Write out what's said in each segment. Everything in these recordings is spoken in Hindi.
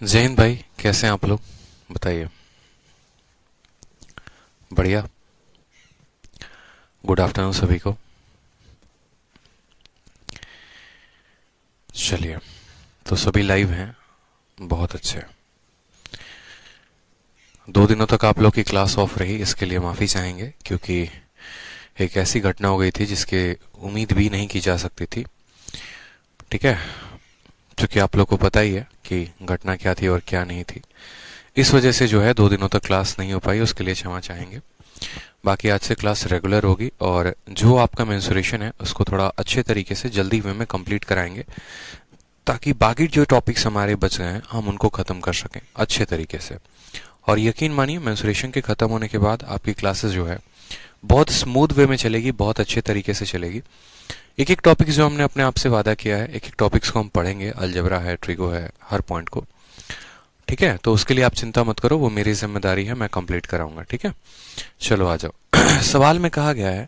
जय हिंद भाई, कैसे हैं आप लोग? बताइए। बढ़िया। गुड आफ्टरनून सभी को। चलिए, तो सभी लाइव हैं। बहुत अच्छे। 2 दिनों तक आप लोग की क्लास ऑफ रही, इसके लिए माफ़ी चाहेंगे, क्योंकि एक ऐसी घटना हो गई थी जिसकी उम्मीद भी नहीं की जा सकती थी। ठीक है, क्योंकि आप लोग को पता ही है कि घटना क्या थी और क्या नहीं थी। इस वजह से जो है 2 दिनों तक क्लास नहीं हो पाई, उसके लिए क्षमा चाहेंगे। बाकी आज से क्लास रेगुलर होगी, और जो आपका मेंसुरेशन है उसको थोड़ा अच्छे तरीके से जल्दी वे में कंप्लीट कराएंगे, ताकि बाकी जो टॉपिक्स हमारे बच गए हैं हम उनको ख़त्म कर सकें अच्छे तरीके से। और यकीन मानिए, मेंसुरेशन के ख़त्म होने के बाद आपकी क्लासेस जो है बहुत स्मूथ वे में चलेगी, बहुत अच्छे तरीके से चलेगी। एक एक टॉपिक जो हमने अपने आप से वादा किया है, एक एक टॉपिक्स को हम पढ़ेंगे। अलजेब्रा है, ट्रिगो है, हर पॉइंट को। ठीक है, तो उसके लिए आप चिंता मत करो, वो मेरी जिम्मेदारी है, मैं कंप्लीट कराऊंगा। ठीक है, चलो आ जाओ। सवाल में कहा गया है,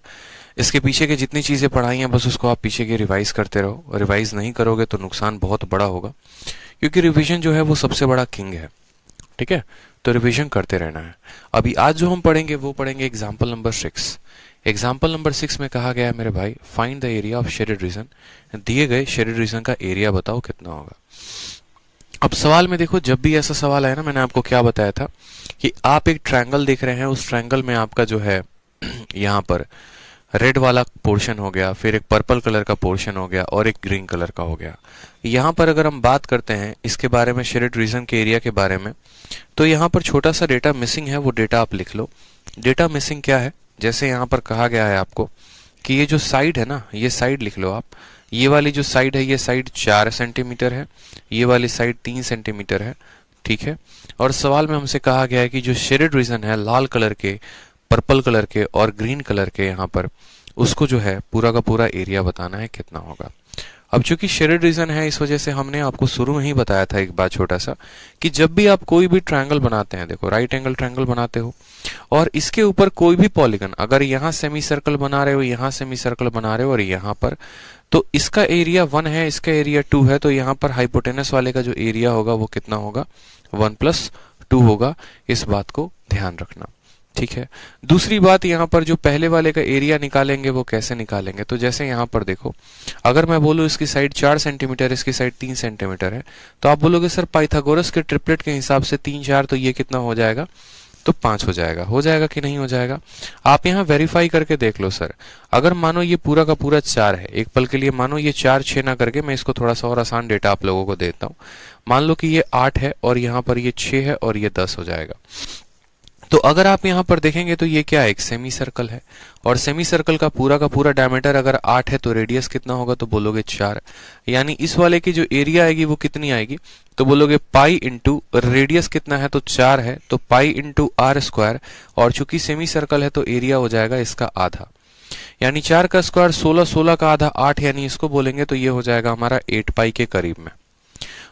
इसके पीछे की जितनी चीज़ें पढ़ाई हैं बस उसको आप पीछे की रिवाइज करते रहो। रिवाइज नहीं करोगे तो नुकसान बहुत बड़ा होगा, क्योंकि रिवीजन जो है वो सबसे बड़ा किंग है। ठीक है, तो रिवीजन करते रहना है। अभी आज जो हम पढ़ेंगे वो पढ़ेंगे एग्जाम्पल नंबर 6। एग्जाम्पल नंबर 6 में कहा गया है मेरे भाई, find the area of shaded region. दिए गए शेडेड रीजन का एरिया बताओ कितना होगा। अब सवाल में देखो, जब भी ऐसा सवाल आया ना, मैंने आपको क्या बताया था कि आप एक ट्रायंगल देख रहे हैं, उस ट्रायंगल में आपका जो है यहाँ पर रेड वाला पोर्शन हो गया, फिर एक पर्पल कलर का पोर्शन हो गया, और एक ग्रीन कलर का हो गया। यहाँ पर अगर हम बात करते हैं इसके बारे में, शेडेड रीजन के एरिया के बारे में, तो यहाँ पर छोटा सा डेटा मिसिंग है, वो डेटा आप लिख लो। डेटा मिसिंग क्या है? जैसे यहाँ पर कहा गया है आपको कि ये जो साइड है ना, ये साइड लिख लो आप। ये वाली जो साइड है, ये साइड 4 सेंटीमीटर है, ये वाली साइड 3 सेंटीमीटर है। ठीक है, और सवाल में हमसे कहा गया है कि जो शेडेड रीजन है लाल कलर के, पर्पल कलर के और ग्रीन कलर के, यहाँ पर उसको जो है पूरा का पूरा एरिया बताना है कितना होगा। अब चूंकि शेडेड रीजन है, इस वजह से हमने आपको शुरू में ही बताया था एक बात छोटा सा, कि जब भी आप कोई भी ट्रायंगल बनाते हैं, देखो राइट एंगल ट्रायंगल बनाते हो और इसके ऊपर कोई भी पॉलीगन, अगर यहाँ सेमी सर्कल बना रहे हो, यहाँ सेमी सर्कल बना रहे हो और यहाँ पर, तो इसका एरिया 1 है, इसका एरिया 2 है, तो यहाँ पर हाइपोटेनस वाले का जो एरिया होगा वो कितना होगा? 1+2 होगा। इस बात को ध्यान रखना। ठीक है, दूसरी बात, यहाँ पर जो पहले वाले का एरिया निकालेंगे वो कैसे निकालेंगे? तो जैसे यहाँ पर देखो, अगर मैं बोलूँ इसकी साइड 4 सेंटीमीटर, इसकी साइड 3 सेंटीमीटर है, तो आप बोलोगे सर पाइथागोरस के ट्रिपलेट के हिसाब से 3 4, तो ये कितना हो जाएगा? तो 5 हो जाएगा। हो जाएगा कि नहीं हो जाएगा? आप यहाँ वेरीफाई करके देख लो सर। अगर मानो ये पूरा का पूरा 4 है, एक पल के लिए मानो ये 4 6 ना करके, मैं इसको थोड़ा सा और आसान डेटा आप लोगों को देता हूँ। मान लो कि ये 8 है और यहाँ पर ये 6 है और ये 10 हो जाएगा। तो अगर आप यहाँ पर देखेंगे तो ये क्या है? एक सेमी सर्कल है, और सेमी सर्कल का पूरा डायमीटर अगर 8 है तो रेडियस कितना होगा? तो बोलोगे 4। यानी इस वाले की जो एरिया आएगी वो कितनी आएगी? तो बोलोगे पाई इंटू रेडियस कितना है? तो 4 है, तो पाई इंटू आर स्क्वायर, और चूंकि सेमी सर्कल है तो एरिया हो जाएगा इसका आधा। यानी 4 का स्क्वायर 16, 16 का आधा 8, यानी इसको बोलेंगे तो ये हो जाएगा हमारा 8 पाई के करीब में।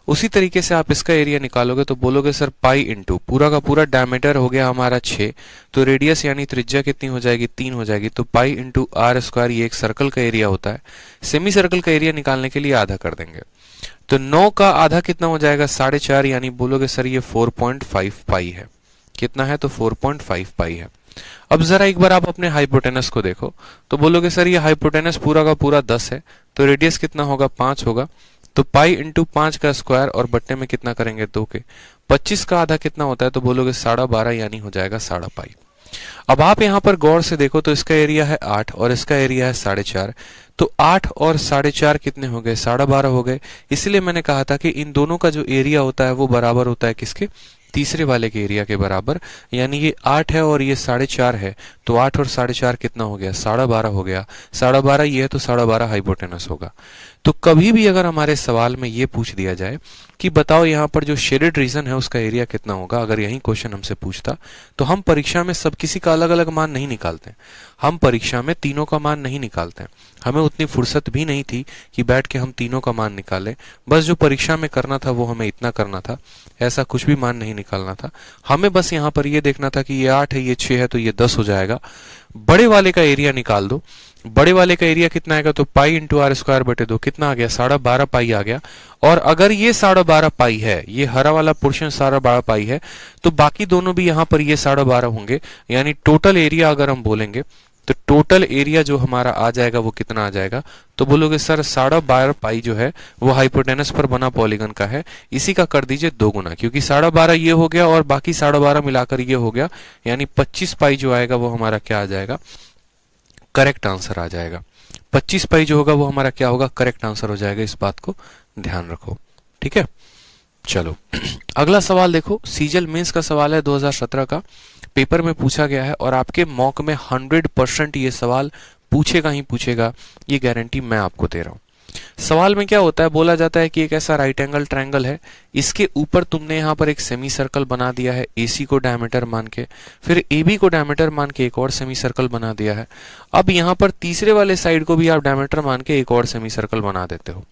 उसी तरीके से आप इसका एरिया निकालोगे तो बोलोगे सर पाई इंटू पूरा का पूरा डायमीटर हो गया हमारा 6, तो रेडियस यानी त्रिज्या कितनी हो जाएगी? 3 हो जाएगी, तो पाई इंटू आर स्क्वायर, ये एक सर्कल का एरिया होता है। सेमी सर्कल का एरिया निकालने के लिए आधा कर देंगे, तो 9 का आधा कितना हो जाएगा? 4.5, यानी बोलोगे सर ये 4.5 पाई है। कितना है? तो 4.5 पाई है। अब जरा एक बार आप अपने हाइपोटेनस को देखो, तो बोलोगे सर ये हाइपोटेनस पूरा का पूरा 10 है, तो रेडियस कितना होगा? 5 होगा, तो पाई इंटू 5 का स्क्वायर और बट्टे में कितना करेंगे? 2 के। 25 का आधा कितना होता है? तो बोलोगे 12.5, यानी हो जाएगा 12.5 पाई। अब आप यहाँ पर गौर से देखो तो इसका एरिया है 8 और इसका एरिया है 4.5, तो 8 और 4.5 कितने हो गए? 12.5 हो गए। इसलिए मैंने कहा था कि इन दोनों का जो एरिया होता है वो बराबर होता है किसके? तीसरे वाले के एरिया के बराबर। यानी ये 8 है और ये 4.5 है, तो 8 और 4.5 कितना हो गया? 12.5 हो गया। 12.5 ये है तो 12.5 हाइपोटेनस होगा। तो कभी भी अगर हमारे सवाल में ये पूछ दिया जाए कि बताओ यहाँ पर जो शेडेड रीजन है उसका एरिया कितना होगा, अगर यही क्वेश्चन हमसे पूछता, तो हम परीक्षा में सब किसी का अलग अलग मान नहीं निकालते। हम परीक्षा में तीनों का मान नहीं निकालते। हमें उतनी फुर्सत भी नहीं थी कि बैठ के हम तीनों का मान निकालें। बस जो परीक्षा में करना था वो हमें इतना करना था, ऐसा कुछ भी मान नहीं निकालना था। हमें बस यहाँ पर ये देखना था कि ये 8 है, ये 6 है, तो ये 10 हो जाएगा। बड़े वाले का एरिया निकाल दो, बड़े वाले का एरिया कितना आएगा, तो पाई इंटू आर स्क्वायर बटे 2 कितना आ गया, 12.5 पाई आ गया। और अगर ये 12.5 पाई है, ये हरा वाला पोर्शन 12.5 पाई है, तो बाकी दोनों भी यहाँ पर ये 12.5 होंगे। यानी टोटल एरिया अगर हम बोलेंगे तो टोटल एरिया जो हमारा आ जाएगा वो कितना आ जाएगा, तो बोलोगे सर 12.5 पाई जो है वो हाइपोटेनस पर बना पॉलीगन का है, इसी का कर दीजिए 2 गुना, क्योंकि 12.5 ये हो गया और बाकी 12.5 मिलाकर ये हो गया, यानी 25 पाई जो आएगा वो हमारा क्या आ जाएगा, करेक्ट आंसर आ जाएगा। 25 पाई जो होगा वो हमारा क्या होगा, करेक्ट आंसर हो जाएगा। इस बात को ध्यान रखो, ठीक है। चलो अगला सवाल देखो, सीजल मेंस का सवाल है 2017 का, पेपर में पूछा गया है और आपके मॉक में 100% ये सवाल पूछेगा ही पूछेगा, ये गारंटी मैं आपको दे रहा हूं। सवाल में क्या होता है, बोला जाता है कि एक ऐसा राइट एंगल ट्रायंगल है, इसके ऊपर तुमने यहाँ पर एक सेमी सर्कल बना दिया है AC को डायमीटर मान के, फिर AB को डायमीटर मान के एक और सेमी सर्कल बना दिया है। अब यहाँ पर तीसरे वाले साइड को भी आप डायमीटर मान के एक और सेमी सर्कल बना देते हो,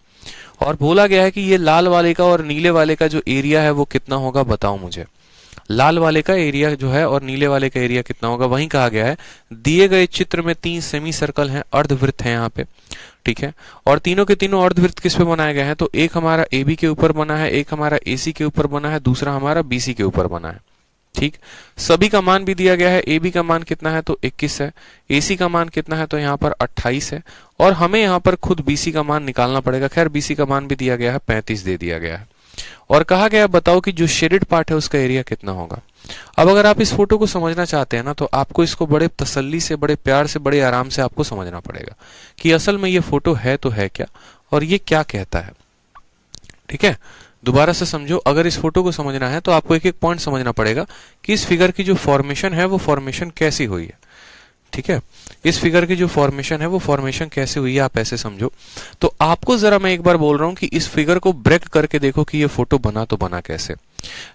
और बोला गया है कि ये लाल वाले का और नीले वाले का जो एरिया है वो कितना होगा, बताओ मुझे। लाल वाले का एरिया जो है और नीले वाले का एरिया कितना होगा, वहीं कहा गया है। दिए गए चित्र में 3 सेमी सर्कल हैं, अर्धवृत्त है यहाँ पे, ठीक है, और तीनों के तीनों अर्धवृत्त किस पे बनाए गए हैं, तो एक हमारा AB के ऊपर बना है, एक हमारा AC के ऊपर बना है, दूसरा हमारा BC के ऊपर बना है, ठीक। सभी का मान भी दिया गया है, AB का मान कितना है तो 21 है, AC का मान कितना है तो यहाँ पर 28 है, और हमें यहाँ पर खुद BC का मान निकालना पड़ेगा। खैर BC का मान भी दिया गया है, 35 दे दिया गया है, और कहा गया बताओ कि जो शेडेड पार्ट है उसका एरिया कितना होगा। अब अगर आप इस फोटो को समझना चाहते हैं ना, तो आपको इसको बड़े तसल्ली से, बड़े प्यार से, बड़े आराम से आपको समझना पड़ेगा कि असल में ये फोटो है तो है क्या और ये क्या कहता है, ठीक है। दोबारा से समझो, अगर इस फोटो को समझना है तो आपको एक एक पॉइंट समझना पड़ेगा कि इस फिगर की जो फॉर्मेशन है वो फॉर्मेशन कैसी हुई है, ठीक है। इस फिगर की जो फॉर्मेशन है वो फॉर्मेशन कैसे हुई है, आप ऐसे समझो। तो आपको जरा मैं एक बार बोल रहा हूं कि इस फिगर को ब्रेक करके देखो कि ये फोटो बना तो बना कैसे।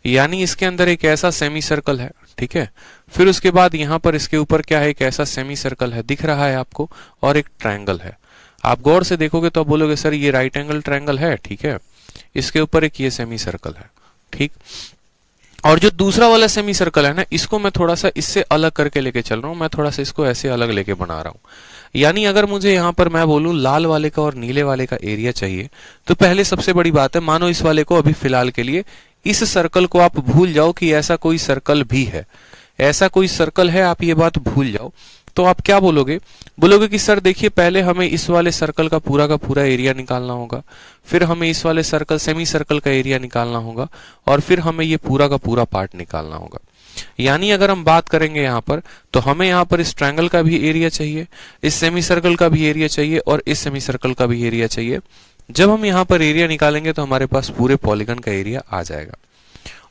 यानी इसके अंदर एक ऐसा सेमी सर्कल है, ठीक है, फिर उसके बाद यहां पर इसके ऊपर क्या है, एक ऐसा सेमी सर्कल है, दिख रहा है आपको, और एक ट्रायंगल है। आप गौर से देखोगे तो आप बोलोगे सर ये राइट एंगल ट्रायंगल है, ठीक है, इसके ऊपर एक ये सेमी सर्कल है, ठीक। और जो दूसरा वाला सेमी सर्कल है ना, इसको मैं थोड़ा सा इससे अलग करके लेके चल रहा हूं, मैं थोड़ा सा इसको ऐसे अलग लेके बना रहा हूं। यानी अगर मुझे यहां पर मैं बोलूं लाल वाले का और नीले वाले का एरिया चाहिए, तो पहले सबसे बड़ी बात है, मानो इस वाले को अभी फिलहाल के लिए, इस सर्कल को आप भूल जाओ कि ऐसा कोई सर्कल भी है, ऐसा कोई सर्कल है, आप ये बात भूल जाओ। तो आप क्या बोलोगे, बोलोगे कि सर देखिए पहले हमें इस वाले सर्कल का पूरा एरिया निकालना होगा, फिर हमें इस वाले सर्कल सेमी सर्कल का एरिया निकालना होगा, और फिर हमें ये पूरा का पूरा पार्ट निकालना होगा। यानी अगर हम बात करेंगे यहाँ पर, तो हमें यहाँ पर इस ट्रायंगल का भी एरिया चाहिए, इस सेमी सर्कल का भी एरिया चाहिए, और इस सेमी सर्कल का भी एरिया चाहिए। जब हम यहाँ पर एरिया निकालेंगे तो हमारे पास पूरे पॉलीगन का एरिया आ जाएगा।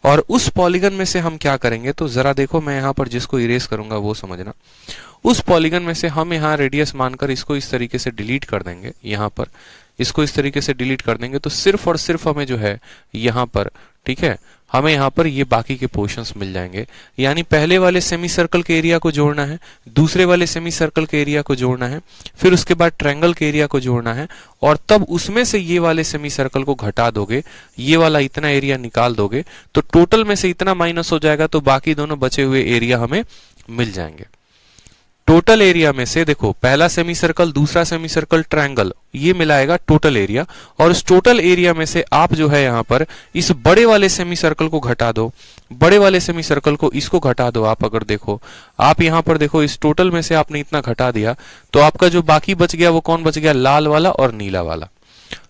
और उस पॉलीगन में से हम क्या करेंगे, तो जरा देखो, मैं यहाँ पर जिसको इरेज करूंगा वो समझना। उस पॉलीगन में से हम यहाँ रेडियस मानकर इसको इस तरीके से डिलीट कर देंगे, यहाँ पर इसको इस तरीके से डिलीट कर देंगे, तो सिर्फ और सिर्फ हमें जो है यहाँ पर, ठीक है, हमें यहाँ पर ये बाकी के पोर्शंस मिल जाएंगे। यानी पहले वाले सेमी सर्कल के एरिया को जोड़ना है, दूसरे वाले सेमी सर्कल के एरिया को जोड़ना है, फिर उसके बाद ट्रायंगल के एरिया को जोड़ना है, और तब उसमें से ये वाले सेमी सर्कल को घटा दोगे, ये वाला इतना एरिया निकाल दोगे, तो टोटल में से इतना माइनस हो जाएगा, तो बाकी दोनों बचे हुए एरिया हमें मिल जाएंगे। टोटल एरिया में से देखो, पहला सेमी सर्कल, दूसरा सेमी सर्कल, ट्रायंगल, ये मिलाएगा टोटल एरिया, और इस टोटल एरिया में से आप जो है यहाँ पर इस बड़े वाले सेमी सर्कल को घटा दो, बड़े वाले सेमी सर्कल को, इसको घटा दो। आप अगर देखो, आप यहाँ पर देखो, इस टोटल में से आपने इतना घटा दिया, तो आपका जो बाकी बच गया वो कौन बच गया, लाल वाला और नीला वाला,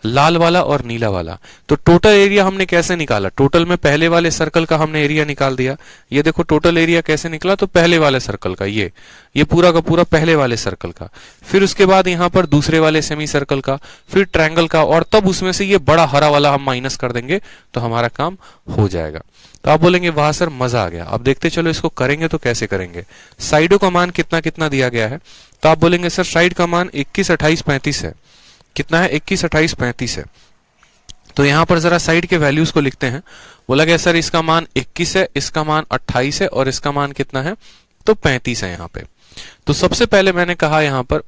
लाल वाला और नीला वाला। तो टोटल एरिया हमने कैसे निकाला, टोटल में पहले वाले सर्कल का हमने एरिया निकाल दिया। ये देखो टोटल एरिया कैसे निकला, तो पहले वाले सर्कल का, ये पूरा का पूरा पहले वाले सर्कल का, फिर उसके बाद यहाँ पर दूसरे वाले सेमी सर्कल का, फिर ट्रायंगल का, और तब उसमें से ये बड़ा हरा वाला हम माइनस कर देंगे, तो हमारा काम हो जाएगा। तो आप बोलेंगे वाह सर मजा आ गया। अब देखते चलो इसको करेंगे तो कैसे करेंगे। साइडों का मान कितना कितना दिया गया है, तो आप बोलेंगे सर साइड का मान 21, 28, 35 है। कितना है, 21, 28, 35 है। तो यहां पर जरा साइड के वैल्यूज को लिखते हैं। बोला गया सर इसका मान 21 है, इसका मान 28 है, और इसका मान कितना है, तो 35 है यहाँ पे। तो सबसे पहले मैंने कहा यहाँ पर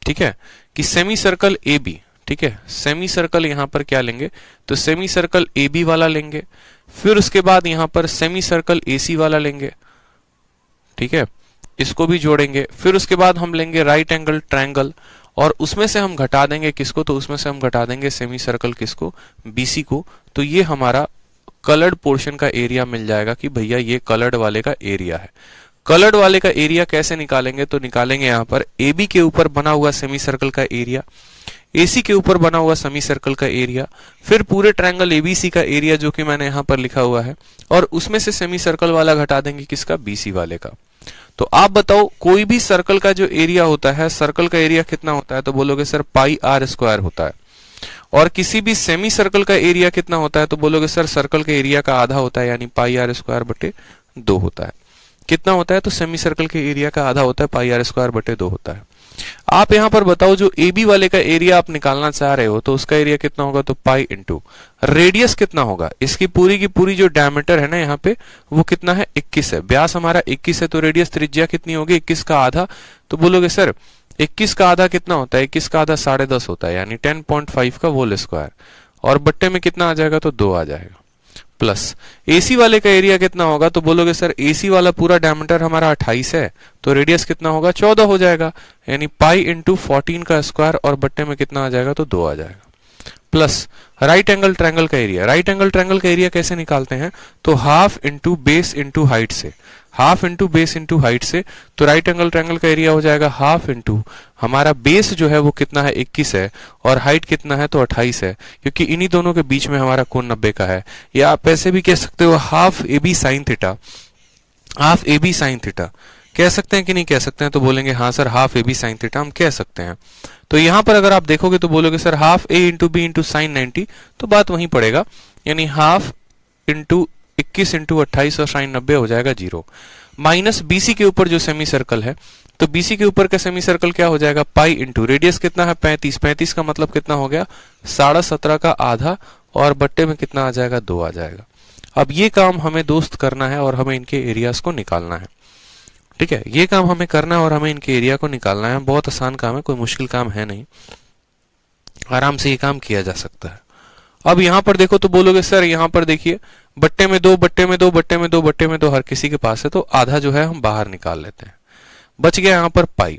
ठीक है, कि सेमी सर्कल ए बी, ठीक है, सेमी सर्कल यहाँ पर क्या लेंगे, तो सेमी सर्कल ए बी वाला लेंगे, फिर उसके बाद यहाँ पर सेमी सर्कल ए सी वाला लेंगे, ठीक है, इसको भी जोड़ेंगे, फिर उसके बाद हम लेंगे राइट एंगल ट्रायंगल और उसमें से हम घटा देंगे किसको, तो उसमें से हम घटा देंगे सेमी सर्कल किसको, बीसी को। तो ये हमारा कलर्ड पोर्शन का एरिया मिल जाएगा कि भैया ये कलर्ड वाले का एरिया है। कलर्ड वाले का एरिया कैसे निकालेंगे, तो निकालेंगे यहां पर AB के ऊपर बना हुआ सेमी सर्कल का एरिया, AC के ऊपर बना हुआ सेमी सर्कल का एरिया, फिर पूरे ट्रायंगल ABC का एरिया जो कि मैंने यहां पर लिखा हुआ है, और उसमें से सेमी सर्कल वाला घटा देंगे किसका, BC वाले का। तो आप बताओ कोई भी सर्कल का जो एरिया होता है, सर्कल का एरिया कितना होता है, तो बोलोगे सर पाई आर स्क्वायर होता है। और किसी भी सेमी सर्कल का एरिया कितना होता है, तो बोलोगे सर सर्कल के एरिया का आधा होता है, यानी पाई आर स्क्वायर बटे 2 होता है। कितना होता है, तो सेमी सर्कल के एरिया का आधा होता है, पाई आर स्क्वायर बटे 2 होता है। आप यहां पर बताओ जो AB वाले का एरिया आप निकालना चाह रहे हो, तो उसका एरिया कितना होगा, तो पाई इंटू रेडियस कितना होगा, इसकी पूरी की पूरी जो डायमीटर है ना यहाँ पे वो कितना है, 21 है। व्यास हमारा 21 है, तो रेडियस त्रिज्या कितनी होगी, 21 का आधा। तो बोलोगे सर 21 का आधा कितना होता है, 21 का आधा 10.5 होता है, यानी 10.5 का होल स्क्वायर, और बट्टे में कितना आ जाएगा, तो 2 आ जाएगा। प्लस AC वाले का एरिया कितना होगा, तो बोलोगे सर AC वाला पूरा डायमीटर हमारा 28 है, तो रेडियस कितना होगा, 14 हो जाएगा, यानी पाई इंटू 14 का स्क्वायर, और बट्टे में कितना आ जाएगा, तो 2 आ जाएगा। प्लस राइट एंगल ट्रायंगल का एरिया, राइट एंगल ट्रायंगल का एरिया कैसे निकालते हैं, तो half into base into height से, half into base into height से। तो राइट एंगल ट्रायंगल का एरिया हो जाएगा हाफ इंटू हमारा बेस जो है वो कितना है, 21 है, और हाइट कितना है, तो 28 है, क्योंकि इन्हीं दोनों के बीच में हमारा कोण 90 का है। या आप ऐसे भी कह सकते हो half AB sine theta, half AB sine theta कह सकते हैं कि नहीं कह सकते हैं, तो बोलेंगे हाँ sir half AB sine theta हम कह सकते हैं। तो यहां पर अगर आप देखोगे तो बोलोगे sir half A into B into sine 90, तो बात वहीं पड़ेगा, यानी हाफ इंटू 21 इंटू 28 और साइन 90 हो जाएगा 0। माइनस BC के ऊपर जो सेमी सर्कल है, तो BC के ऊपर का सेमी सर्कल क्या हो जाएगा, पाई इंटू रेडियस कितना है 35, 35 का मतलब कितना हो गया 17.5 का आधा, और बट्टे में कितना आ जाएगा, 2 आ जाएगा। अब ये काम हमें दोस्त करना है और हमें इनके एरियाज को निकालना है। ठीक है, ये काम हमें करना है और हमें इनके एरिया को निकालना है। बहुत आसान काम है, कोई मुश्किल काम है नहीं, आराम से ये काम किया जा सकता है। अब यहां पर देखो तो बोलोगे सर यहां पर देखिए बट्टे में 2 बट्टे में 2 बट्टे में 2 बट्टे में 2 हर किसी के पास है, तो आधा जो है हम बाहर निकाल लेते हैं, बच गया यहां पर पाई।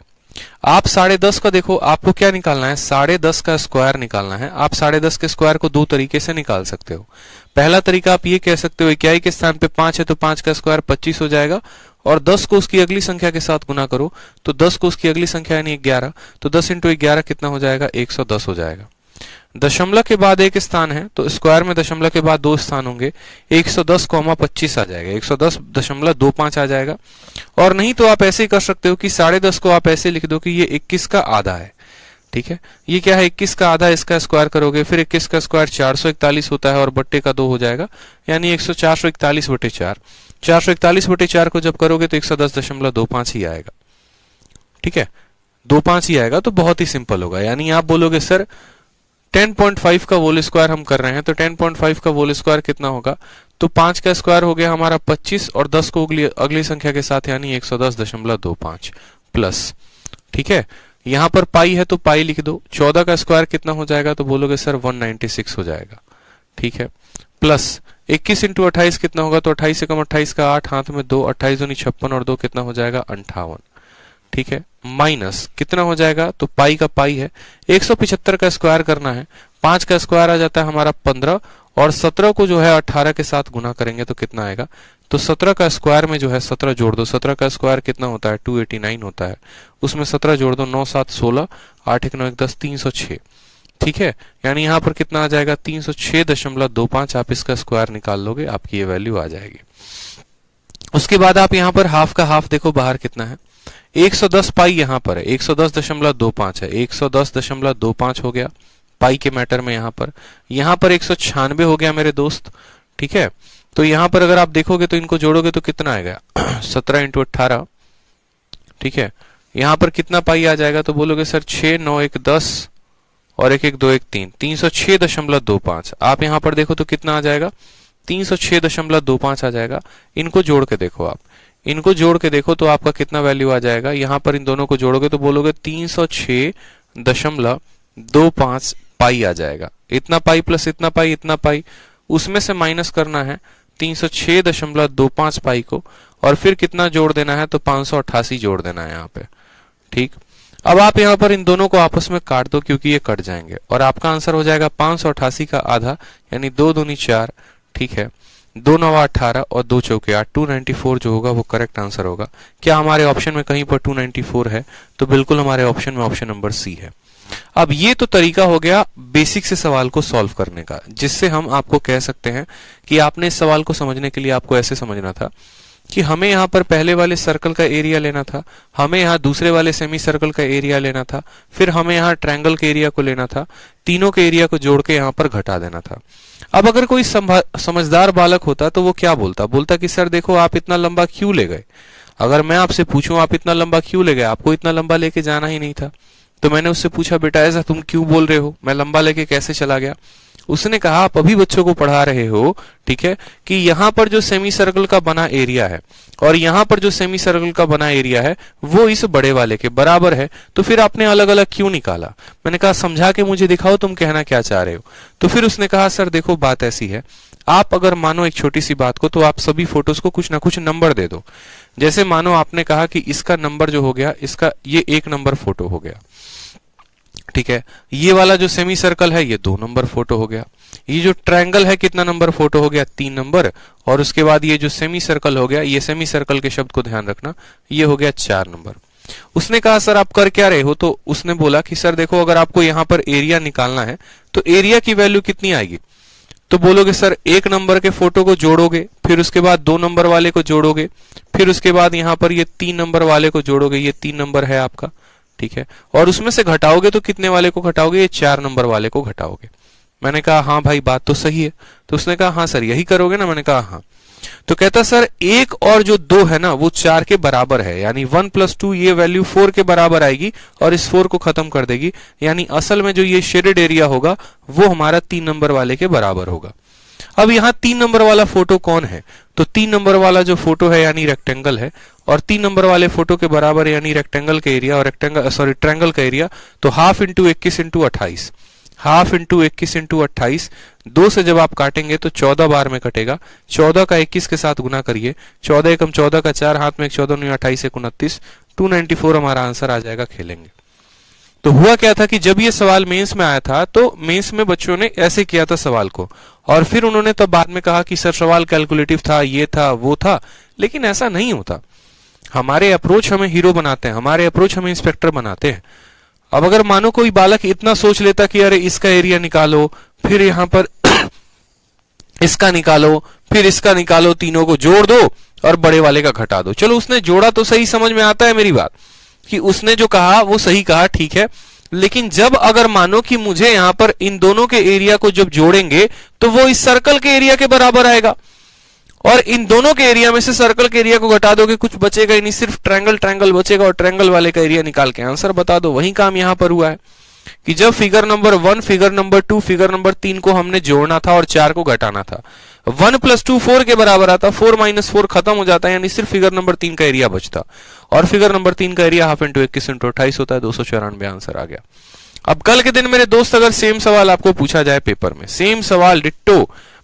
आप 10.5 का देखो, आपको क्या निकालना है, 10.5 का स्क्वायर निकालना है। आप 10.5 के स्क्वायर को 2 तरीके से निकाल सकते हो। पहला तरीका आप ये कह सकते हो इकाई के स्थान पे 5 है तो 5 का स्क्वायर 25 हो जाएगा, और 10 को उसकी अगली संख्या के साथ गुना करो, तो 10 को उसकी अगली संख्या यानी 11, तो 10 इंटू 11 कितना हो जाएगा, 110 हो जाएगा। दशमलव के बाद एक स्थान है, तो स्क्वायर में दशमलव के बाद 2 स्थान होंगे, 110,25 आ जाएगा, 110.25 आ जाएगा। और नहीं तो आप ऐसे ही कर सकते हो कि 10.5 को आप ऐसे लिख दो कि ये 21 का आधा है। ठीक है, ये क्या है, 21 का आधा, इसका स्क्वायर करोगे, फिर 21 का स्क्वायर 441 होता है, और बट्टे का 2 हो जाएगा, यानी 441 बटे 4। 441 बटे 4 को जब करोगे तो 110.25 ही आएगा। ठीक है, 25 ही आएगा, तो बहुत ही सिंपल होगा। यानी आप बोलोगे सर 10.5 का होल स्क्वायर हम कर रहे हैं, तो 10.5 का होल स्क्वायर कितना होगा, तो 5 का स्क्वायर हो गया हमारा 25, और 10 को अगली संख्या के साथ यानी 110.25 प्लस। ठीक है, यहां पर पाई है तो पाई लिख दो। 14 का स्क्वायर कितना हो जाएगा, तो बोलोगे सर 196 हो जाएगा। ठीक है, प्लस 21 इंटू 28 कितना होगा, तो 28 से कम 28 का 8, हाथ में 2, 28 दूनी 56, और 2 कितना हो जाएगा 58। ठीक है, माइनस कितना हो जाएगा, तो पाई का पाई है, 175 का स्क्वायर करना है, 5 का स्क्वायर आ जाता है हमारा 15, और 17 को जो है 18 के साथ गुना करेंगे तो कितना आएगा, तो 17 का स्क्वायर में जो है 17 जोड़ दो, 17 का स्क्वायर कितना होता है 289 होता है, उसमें 17 जोड़ दो, 9 7 16, 8 1 9 1 10, 306। ठीक है, यानी यहां पर कितना आ जाएगा 306.25। आप इसका स्क्वायर निकाल लोगे, आपकी ये वैल्यू आ जाएगी। उसके बाद आप यहां पर हाफ का हाफ देखो बाहर कितना है, 110 पाई यहां पर है, 110.25 है, 110.25 हो गया पाई के मैटर में। यहां पर 196 हो गया मेरे दोस्त। ठीक है, तो यहां पर अगर आप देखोगे तो इनको जोड़ोगे तो कितना आएगा 17 इंटू 18। ठीक है, यहां पर कितना पाई आ जाएगा, तो बोलोगे सर 6 9 1 10 और 1 1 2 1 3, 306.25। आप यहां पर देखो तो कितना आ जाएगा 306.25 आ जाएगा। इनको जोड़ के देखो, आप इनको जोड़ के देखो तो आपका कितना वैल्यू आ जाएगा, यहां पर इन दोनों को जोड़ोगे तो बोलोगे 306.25 पाई आ जाएगा। इतना पाई प्लस इतना पाई, इतना पाई, उसमें से माइनस करना है 306.25 पाई को, और फिर कितना जोड़ देना है, तो 588 जोड़ देना है यहाँ पे। ठीक, अब आप यहाँ पर इन दोनों को आपस में काट दो क्योंकि ये कट जाएंगे और आपका आंसर हो जाएगा 588 का आधा यानी 2 दूनी 4। ठीक है, 2 नवा 18 और 2 चौके 8, 294 जो होगा वो करेक्ट आंसर होगा। क्या हमारे ऑप्शन में कहीं पर 294 है? तो बिल्कुल हमारे ऑप्शन में ऑप्शन नंबर सी है। अब ये तो तरीका हो गया बेसिक से सवाल को सॉल्व करने का, जिससे हम आपको कह सकते हैं कि आपने इस सवाल को समझने के लिए आपको ऐसे समझना था कि हमें यहाँ पर पहले वाले सर्कल का एरिया लेना था, हमें यहाँ दूसरे वाले सेमी सर्कल का एरिया लेना था, फिर हमें यहाँ ट्रायंगल के एरिया को लेना था, तीनों के एरिया को जोड़ के यहाँ पर घटा देना था। अब अगर कोई समझदार बालक होता तो वो क्या बोलता कि सर देखो आप इतना लंबा क्यों ले गए। अगर मैं आपसे पूछूं आप इतना लंबा क्यों ले गए, आपको इतना लंबा लेके जाना ही नहीं था। तो मैंने उससे पूछा बेटा ऐसा तुम क्यों बोल रहे हो, मैं लंबा लेके कैसे चला गया। उसने कहा आप अभी बच्चों को पढ़ा रहे हो, ठीक है, कि यहाँ पर जो सेमी सर्कल का बना एरिया है और यहाँ पर जो सेमी सर्कल का बना एरिया है वो इस बड़े वाले के बराबर है, तो फिर आपने अलग अलग क्यों निकाला। मैंने कहा समझा के मुझे दिखाओ तुम कहना क्या चाह रहे हो। तो फिर उसने कहा सर देखो बात ऐसी है, आप अगर मानो एक छोटी सी बात को, तो आप सभी फोटोज को कुछ ना कुछ नंबर दे दो। जैसे मानो आपने कहा कि इसका नंबर जो हो गया, इसका ये 1 नंबर फोटो हो गया, ठीक है, ये वाला जो सेमी सर्कल है ये 2 नंबर फोटो हो गया, ये जो ट्रायंगल है कितना नंबर फोटो हो गया, 3 नंबर, और उसके बाद ये जो सेमी सर्कल हो गया, ये सेमी सर्कल के शब्द को ध्यान रखना, ये हो गया 4 नंबर। उसने कहा सर आप कर क्या रहे हो, तो उसने बोला कि सर देखो अगर आपको यहाँ पर एरिया निकालना है तो एरिया की वैल्यू कितनी आएगी। तो बोलोगे सर 1 नंबर के फोटो को जोड़ोगे, फिर उसके बाद 2 नंबर वाले को जोड़ोगे, फिर उसके बाद यहाँ पर ये 3 नंबर वाले को जोड़ोगे, ये 3 नंबर है आपका, ठीक है, और उसमें से घटाओगे तो कितने वाले को घटाओगे, ये 4 नंबर वाले को घटाओगे। मैंने कहा हाँ भाई बात तो सही है। तो उसने कहा हाँ सर यही करोगे ना। मैंने कहा हाँ। तो कहता सर 1 और जो 2 है ना वो 4 के बराबर है, यानी 1 + 2 ये वैल्यू 4 के बराबर आएगी और इस 4 को खत्म कर देगी, यानी असल में जो ये शेडेड एरिया होगा वो हमारा 3 नंबर वाले के बराबर होगा। अब यहाँ 3 नंबर वाला फोटो कौन है, तो 3 नंबर वाला जो फोटो है यानी रेक्टेंगल है, और 3 नंबर वाले फोटो के बराबर यानी रेक्टेंगल का एरिया, और ट्रायंगल का एरिया, तो half into 21 into 28, half into 21 into 28, 2 से जब आप काटेंगे तो 14 बार में कटेगा। 14 का 21 के साथ गुना करिए, 14 एकम 14 का 4, हाथ में 1 14 9 28 1 29, 294 हमारा आंसर आ जाएगा। खेलेंगे तो हुआ क्या था कि जब ये सवाल मेंस में आया था तो मेंस में बच्चों ने ऐसे किया था सवाल को, और फिर उन्होंने तब बाद में कहा कि सर सवाल कैलकुलेटिव था, ये था वो था, लेकिन ऐसा नहीं होता। हमारे अप्रोच हमें हीरो बनाते हैं, हमारे अप्रोच हमें इंस्पेक्टर बनाते हैं। अब अगर मानो कोई बालक इतना सोच लेता कि अरे इसका एरिया निकालो, फिर यहाँ पर इसका निकालो, फिर इसका निकालो, तीनों को जोड़ दो और बड़े वाले का घटा दो। चलो उसने जोड़ा तो सही, समझ में आता है मेरी बात कि उसने जो कहा वो सही कहा, ठीक है, लेकिन जब अगर मानो कि मुझे यहां पर इन दोनों के एरिया को जब जोड़ेंगे तो वो इस सर्कल के एरिया के बराबर आएगा, और इन दोनों के एरिया में से सर्कल के एरिया को घटा दोगे कुछ बचेगा ही नहीं, सिर्फ ट्रायंगल बचेगा, और ट्रायंगल वाले का एरिया निकाल के आंसर बता दो। वही काम यहां पर हुआ है कि जब figure number 1, figure number 2, figure number 3 को हमने जोड़ना था और 4 को घटाना था, 1 + 2 4 के बराबर आता, 4 - 4 खत्म हो जाता है, यानी सिर्फ फिगर नंबर 3 का एरिया बचता, और फिगर नंबर 3 का एरिया हाफ इंटू 21 इंटू 28 होता है, 294 आंसर आ गया। अब कल के दिन मेरे दोस्त अगर सेम सवाल आपको पूछा जाए पेपर में, सेम सवाल डिट्टो,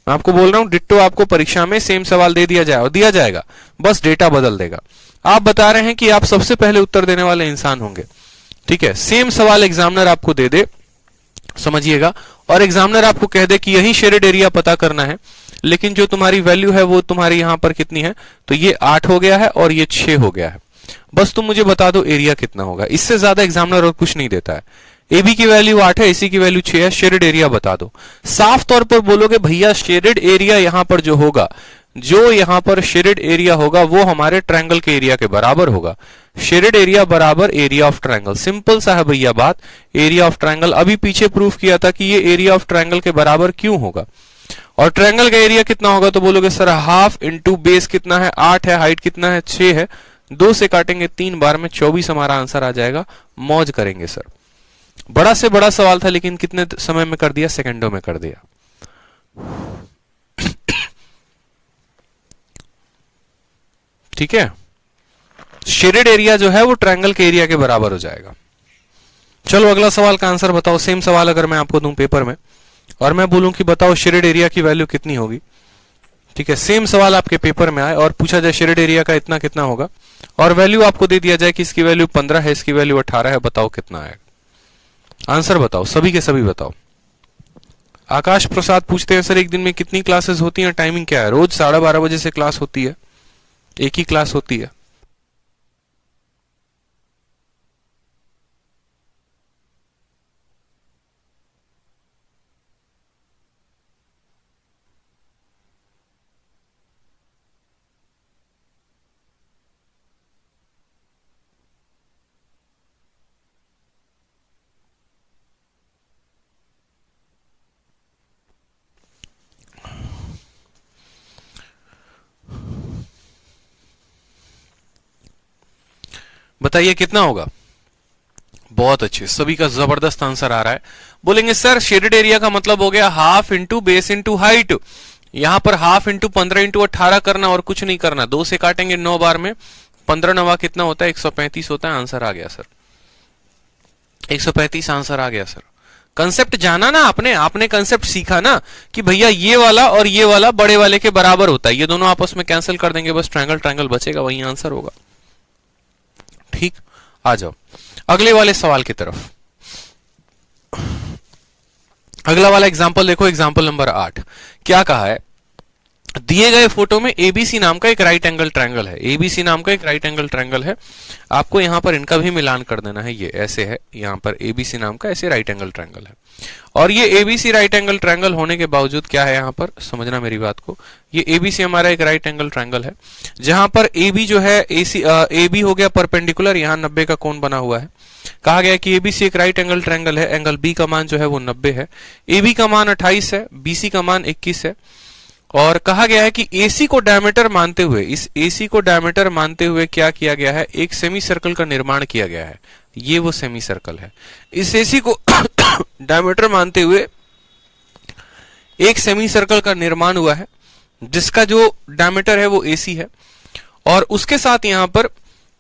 मैं आपको बोल रहा हूं डिट्टो आपको परीक्षा में सेम सवाल दे दिया जाए और दिया जाएगा, बस डेटा बदल देगा। आप बता रहे हैं कि आप सबसे पहले उत्तर देने वाले इंसान होंगे, ठीक है, सेम सवाल एग्जामिनर आपको दे दे, समझिएगा, और एग्जामिनर आपको कह दे कि यही शेडेड एरिया पता करना है, लेकिन जो तुम्हारी वैल्यू है वो तुम्हारी यहां पर कितनी है, तो ये 8 हो गया है और ये 6 हो गया है, बस तुम मुझे बता दो एरिया कितना होगा। इससे ज्यादा एग्जामिनर और कुछ नहीं देता है। AB की वैल्यू 8 है, AC की वैल्यू 6 है, शेडेड एरिया बता दो। साफ तौर पर बोलोगे भैया शेडेड एरिया यहां पर जो होगा, जो यहां पर शेडेड एरिया होगा वो हमारे ट्रायंगल के एरिया के बराबर होगा। शेडेड एरिया बराबर एरिया ऑफ ट्रायंगल, सिंपल सा है भैया बात, एरिया ऑफ ट्रायंगल। अभी पीछे प्रूफ किया था कि ये एरिया ऑफ ट्रायंगल के बराबर क्यों होगा, और ट्रायंगल का एरिया कितना होगा, तो बोलोगे सर हाफ इंटू बेस कितना है, 8 है, हाइट कितना है, 6 है, 2 से काटेंगे 3 बार में 24 हमारा आंसर आ जाएगा। मौज करेंगे सर। बड़ा से बड़ा सवाल था लेकिन कितने समय में कर दिया, सेकंडों में कर दिया। ठीक है, शेडेड एरिया जो है वो ट्रायंगल के एरिया के बराबर हो जाएगा। चलो अगला सवाल का आंसर बताओ। सेम सवाल अगर मैं आपको दूं पेपर में और मैं बोलूं कि बताओ शेडेड एरिया की वैल्यू कितनी होगी, ठीक है, सेम सवाल आपके पेपर में आए और पूछा जाए शेडेड एरिया का इतना कितना होगा, और वैल्यू आपको दे दिया जाए कि इसकी वैल्यू 15 है, इसकी वैल्यू 18 है, बताओ कितना आएगा। आंसर बताओ, सभी के सभी बताओ। आकाश प्रसाद पूछते हैं सर एक दिन में कितनी क्लासेस होती हैं, टाइमिंग क्या है? रोज 12:30 बजे से क्लास होती है, एक ही क्लास होती है। बताइए कितना होगा। बहुत अच्छे, सभी का जबरदस्त आंसर आ रहा है। बोलेंगे सर शेडेड एरिया का मतलब हो गया half into base into height. यहां पर हाफ इंटू 15 इंटू 18 करना और कुछ नहीं करना, 2 से काटेंगे 9 बार में, 15 9 कितना होता है? 135 होता है। आंसर आ गया सर, 135 आंसर आ गया सर। कंसेप्ट जाना ना आपने, आपने कंसेप्ट सीखा ना कि भैया ये वाला और ये वाला बड़े वाले के बराबर होता है, ये दोनों आपस में कैंसिल कर देंगे, बस ट्रायंगल ट्रायंगल बचेगा, वही आंसर होगा। ठीक, आ जाओ अगले वाले सवाल की तरफ। अगला वाला एग्जांपल देखो, एग्जांपल नंबर 8। क्या कहा है? दिए गए फोटो में एबीसी नाम का एक राइट एंगल ट्रायंगल है, एबीसी नाम का एक राइट एंगल ट्रायंगल है। आपको यहां पर इनका भी मिलान कर देना है, ये ऐसे है, यहां पर एबीसी नाम का ऐसे राइट एंगल ट्रायंगल है। और ये एबीसी राइट एंगल ट्रायंगल होने के बावजूद क्या है, यहां पर समझना मेरी बात को, ये एबीसी हमारा एक राइट एंगल ट्रायंगल है, जहां पर एबी जो है एबी हो गया परपेंडिकुलर, यहां 90 का कोण बना हुआ है। कहा गया कि एबीसी एक राइट एंगल ट्रायंगल है, एंगल बी का मान जो है वो 90 है, एबी का मान 28 है, बीसी का मान 21 है। और कहा गया है कि एसी को डायमीटर मानते हुए, इस एसी को डायमीटर मानते हुए क्या किया गया है, एक सेमी सर्कल का निर्माण किया गया है। ये वो सेमी सर्कल है, इस एसी को डायमीटर मानते हुए एक सेमी सर्कल का निर्माण हुआ है, जिसका जो डायमीटर है वो एसी है। और उसके साथ यहां पर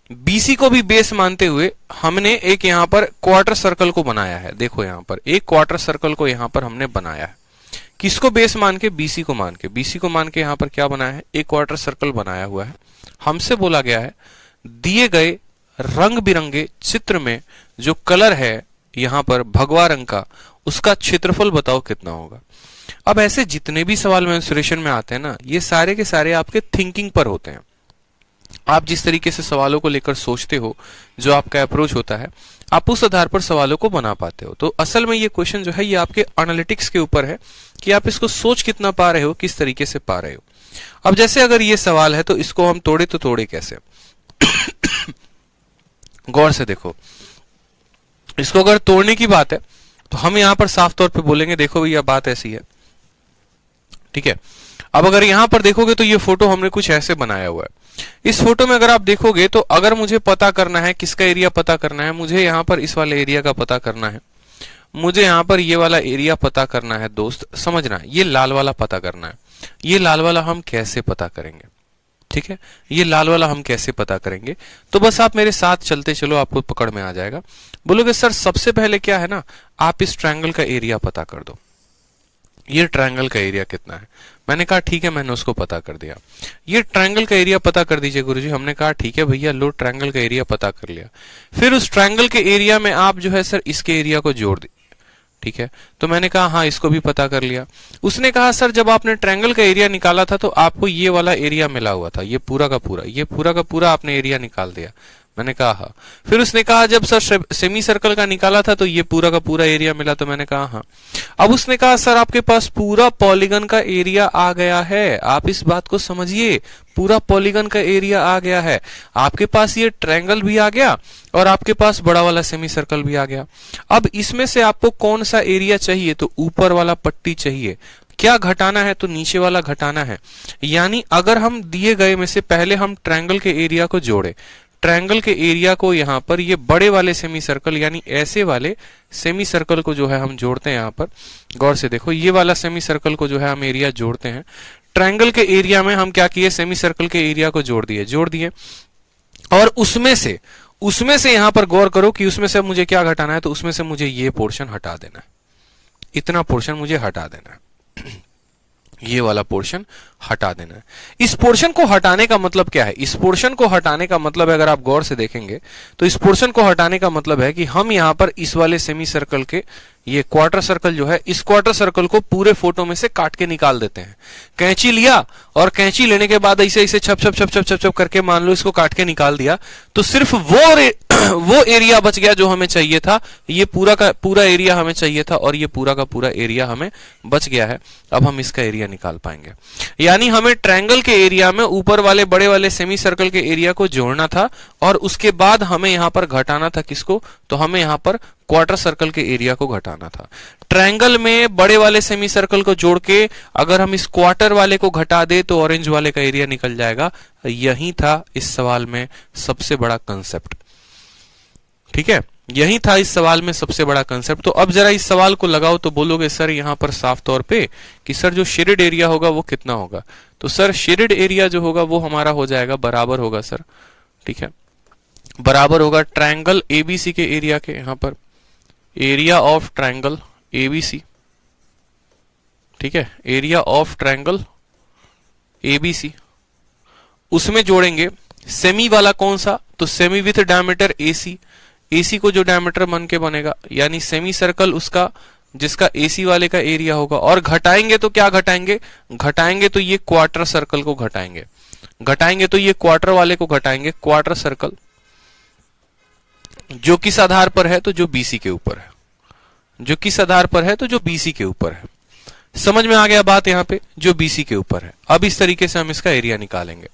बीसी को भी बेस मानते हुए हमने एक यहां पर क्वार्टर सर्कल को बनाया है। देखो यहां पर एक क्वार्टर सर्कल को यहां पर हमने बनाया है, किसको बेस मान के? बीसी को मान के। बीसी को मान के यहां पर क्या बनाया है? एक क्वार्टर सर्कल बनाया हुआ है। हमसे बोला गया है दिए गए रंग बिरंगे चित्र में जो कलर है यहां पर भगवा रंग का, उसका क्षेत्रफल बताओ कितना होगा। अब ऐसे जितने भी सवाल मेंसुरेशन में आते हैं ना, ये सारे के सारे आपके थिंकिंग पर होते हैं। आप जिस तरीके से सवालों को लेकर सोचते हो, जो आपका अप्रोच होता है, आप उस आधार पर सवालों को बना पाते हो। तो असल में ये क्वेश्चन जो है ये आपके एनालिटिक्स के ऊपर है कि आप इसको सोच कितना पा रहे हो, किस तरीके से पा रहे हो। अब जैसे अगर ये सवाल है तो इसको हम तोड़े तो तोड़े कैसे? गौर से देखो, इसको अगर तोड़ने की बात है तो हम यहां पर साफ तौर पे बोलेंगे देखो भैया बात ऐसी है, ठीक है। अब अगर यहां पर देखोगे तो ये फोटो हमने कुछ ऐसे बनाया हुआ है। इस फोटो में अगर आप देखोगे तो अगर मुझे पता करना है किसका एरिया पता करना है, मुझे यहां पर इस वाले एरिया का पता करना है, मुझे यहां पर ये वाला एरिया पता करना है दोस्त, समझना ये लाल वाला पता करना है। ये लाल वाला हम कैसे पता करेंगे? ठीक है, ये लाल वाला हम कैसे पता करेंगे? तो बस आप मेरे साथ चलते चलो, आपको पकड़ में आ जाएगा। बोलोगे सर सबसे पहले क्या है ना, आप इस ट्रायंगल का एरिया पता कर दो। ये ट्रायंगल का एरिया कितना है? मैंने कहा ठीक है, मैंने उसको पता कर दिया। ये ट्रायंगल का एरिया पता कर दीजिए गुरुजी। हमने कहा ठीक है भैया, लो ट्रायंगल का एरिया पता कर लिया। फिर उस ट्रायंगल के एरिया में आप जो है सर इसके एरिया को जोड़ दी, ठीक है। तो मैंने कहा हाँ, इसको भी पता कर लिया। उसने कहा सर जब आपने ट्रायंगल का एरिया निकाला था तो आपको ये वाला एरिया मिला हुआ था, ये पूरा का पूरा, ये पूरा का पूरा आपने एरिया निकाल दिया। मैंने कहा हाँ। फिर उसने कहा जब सर सेमी सर्कल का निकाला था तो ये पूरा का पूरा एरिया मिला, तो मैंने कहा हाँ। अब उसने कहा सर आपके पास पूरा पॉलीगन का एरिया आ गया है। आप इस बात को समझिए, पूरा पॉलीगन का एरिया आ गया है। आपके पास ये ट्रायंगल भी आ गया और आपके पास बड़ा वाला सेमी सर्कल भी आ गया। अब इसमें से आपको कौन सा एरिया चाहिए? तो ऊपर वाला पट्टी चाहिए। क्या घटाना है? तो नीचे वाला घटाना है। यानी अगर हम दिए गए में से पहले हम ट्रायंगल के एरिया को जोड़े, ट्रायंगल के एरिया को यहां पर ये बड़े वाले सेमी सर्कल यानी ऐसे वाले सेमी सर्कल को जो है हम जोड़ते हैं। यहां पर गौर से देखो, ये वाला सेमी सर्कल को जो है हम एरिया जोड़ते हैं। ट्रायंगल के एरिया में हम क्या किए? सेमी सर्कल के एरिया को जोड़ दिए। और उसमें से यहां पर गौर करो कि उसमें से मुझे क्या घटाना है, तो उसमें से मुझे ये पोर्शन हटा देना है, इतना पोर्शन मुझे हटा देना है। ये वाला पोर्शन हटा देना है। इस पोर्शन को हटाने का मतलब क्या है? इस पोर्शन को हटाने का मतलब है, अगर आप गौर से देखेंगे तो इस पोर्शन को हटाने का मतलब है कि हम यहां पर इस वाले सेमी सर्कल के, ये क्वार्टर सर्कल जो है, इस क्वार्टर सर्कल को पूरे फोटो में से काट के निकाल देते हैं। कैंची लिया और कैंची लेने के बाद ऐसे ऐसे छप छप छप छप छप छप करके मान लो इसको काट के निकाल दिया, तो सिर्फ वो एरिया बच गया जो हमें चाहिए था। ये पूरा का पूरा एरिया हमें चाहिए था और ये पूरा का पूरा एरिया हमें बच गया है। अब हम इसका एरिया निकाल पाएंगे। यानी हमें ट्रायंगल के एरिया में ऊपर वाले बड़े वाले सेमी सर्कल के एरिया को जोड़ना था और उसके बाद हमें यहां पर घटाना था किसको? तो हमें यहां पर क्वार्टर सर्कल के एरिया को घटाना था। ट्रायंगल में बड़े वाले सेमी सर्कल को जोड़ के अगर हम इस क्वार्टर वाले को घटा दे तो ऑरेंज वाले का एरिया निकल जाएगा। यही था इस सवाल में सबसे बड़ा कंसेप्ट। ठीक है, यही था इस सवाल में सबसे बड़ा कंसेप्ट। तो अब जरा इस सवाल को लगाओ तो बोलोगे सर यहां पर साफ तौर पे कि सर जो शेडेड एरिया होगा वो कितना होगा? तो सर शेडेड एरिया जो होगा वो हमारा हो जाएगा, बराबर होगा सर, ठीक है, बराबर होगा ट्रायंगल एबीसी के एरिया के। यहां पर एरिया ऑफ ट्रायंगल एबीसी, ठीक है, एरिया ऑफ ट्रायंगल एबीसी, उसमें जोड़ेंगे सेमी वाला कौन सा? तो semi with diameter AC. AC को जो डायमीटर बन के बनेगा, यानी सेमी सर्कल उसका जिसका एसी वाले का एरिया होगा। और घटाएंगे तो क्या घटाएंगे? घटाएंगे तो ये क्वार्टर सर्कल को घटाएंगे, घटाएंगे तो ये क्वार्टर वाले को घटाएंगे, क्वार्टर सर्कल जो किस आधार पर है? तो जो बीसी के ऊपर है, जो किस आधार पर है? तो जो बीसी के ऊपर है। समझ में आ गया बात यहां पे, जो बीसी के ऊपर है। अब इस तरीके से हम इसका एरिया निकालेंगे।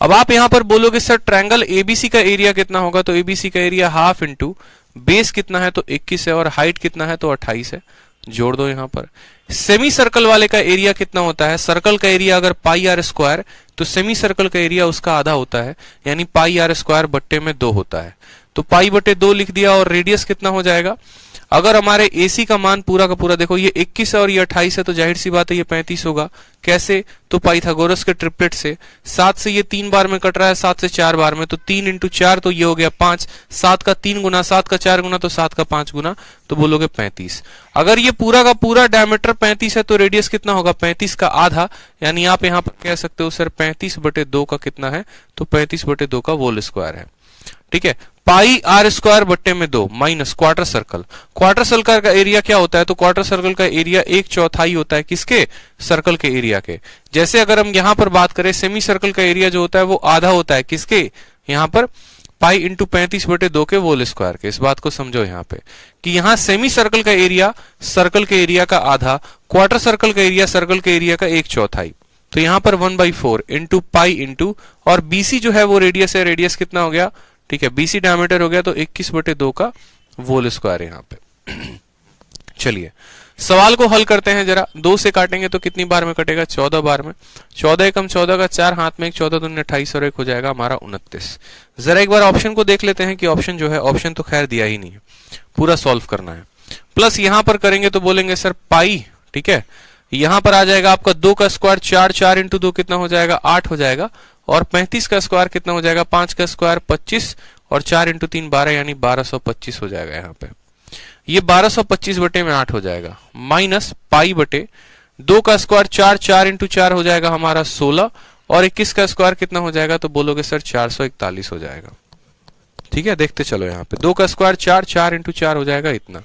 अब आप यहां पर बोलोगे सर ट्रायंगल एबीसी का एरिया कितना होगा? तो एबीसी का एरिया हाफ इंटू बेस कितना है? तो 21 है और हाइट कितना है? तो 28 है। जोड़ दो यहां पर। सेमी सर्कल वाले का एरिया कितना होता है? सर्कल का एरिया अगर पाई आर स्क्वायर, तो सेमी सर्कल का एरिया उसका आधा होता है, यानी पाई आर स्क्वायर बट्टे में 2 होता है। तो पाई बटे 2 लिख दिया। और रेडियस कितना हो जाएगा? अगर हमारे एसी का मान पूरा का पूरा देखो, ये 21 है और ये 28 है, तो जाहिर सी बात है ये 35 होगा। कैसे? तो पाइथागोरस के ट्रिपलेट से। 7 से ये 3 बार में कट रहा है, 7 से 4 बार में, तो 3 इंटू 4 तो ये हो गया 5। 7 का 3 गुना, 7 का 4 गुना, तो 7 का 5 गुना, तो बोलोगे 35। अगर ये पूरा का पूरा डायमीटर 35 है तो रेडियस कितना होगा? 35 का आधा, यानी आप यहां पर कह सकते हो सर 35 बटे 2 का कितना है? तो 35 बटे 2 का होल स्क्वायर है। ठीक है, पाई आर स्क्वायर बट्टे में 2 minus quarter circle. Quarter circle का एरिया क्या होता है? तो क्वार्टर सर्कल का एरिया 1/4 होता है किसके? सर्कल के एरिया के। जैसे अगर हम यहां पर बात करें, सेमी सर्कल का एरिया जो होता है वो आधा होता है किसके? यहां पर पाई इंटू 35 बटे 2 के होल स्क्वायर के। इस बात को समझो यहां पे कि यहां सेमी सर्कल का एरिया सर्कल के एरिया का आधा, क्वार्टर सर्कल का एरिया सर्कल के एरिया का 1/4। तो यहां पर 1/4 इंटू पाई इंटू, और बीसी जो है वो रेडियस है, रेडियस कितना हो गया? ठीक है, बीसी डायमीटर हो गया, तो 21 बटे 2 का होल स्क्वायर है यहां पे। चलिए सवाल को हल करते हैं जरा। 2 से काटेंगे तो कितनी बार में कटेगा? 14 बार में। 14 एकम 14 का 4 हाथ में 1, 14 दूनी 28 और 1 हो जाएगा हमारा 29। जरा एक बार ऑप्शन को देख लेते हैं कि ऑप्शन जो है, ऑप्शन तो खैर दिया ही नहीं है, पूरा सॉल्व करना है। प्लस यहां पर करेंगे तो बोलेंगे सर पाई, ठीक है, यहां पर आ जाएगा आपका 2 का स्क्वायर 4, 4 इंटू 2 कितना हो जाएगा? 8 हो जाएगा। और 35 का स्क्वायर कितना हो जाएगा? 5 का स्क्वायर 25 और 4 इंटू 3 12, यानी 1225 हो जाएगा। यहाँ पे ये 1225 बटे में 8 हो जाएगा, माइनस पाई बटे 2 का स्क्वायर 4, 4 इंटू 4 हो जाएगा हमारा 16, और 21 का स्क्वायर कितना हो जाएगा? तो बोलोगे सर 441 हो जाएगा। ठीक है, देखते चलो यहाँ पे 2 का स्क्वायर 4, 4 इंटू 4 हो जाएगा इतना।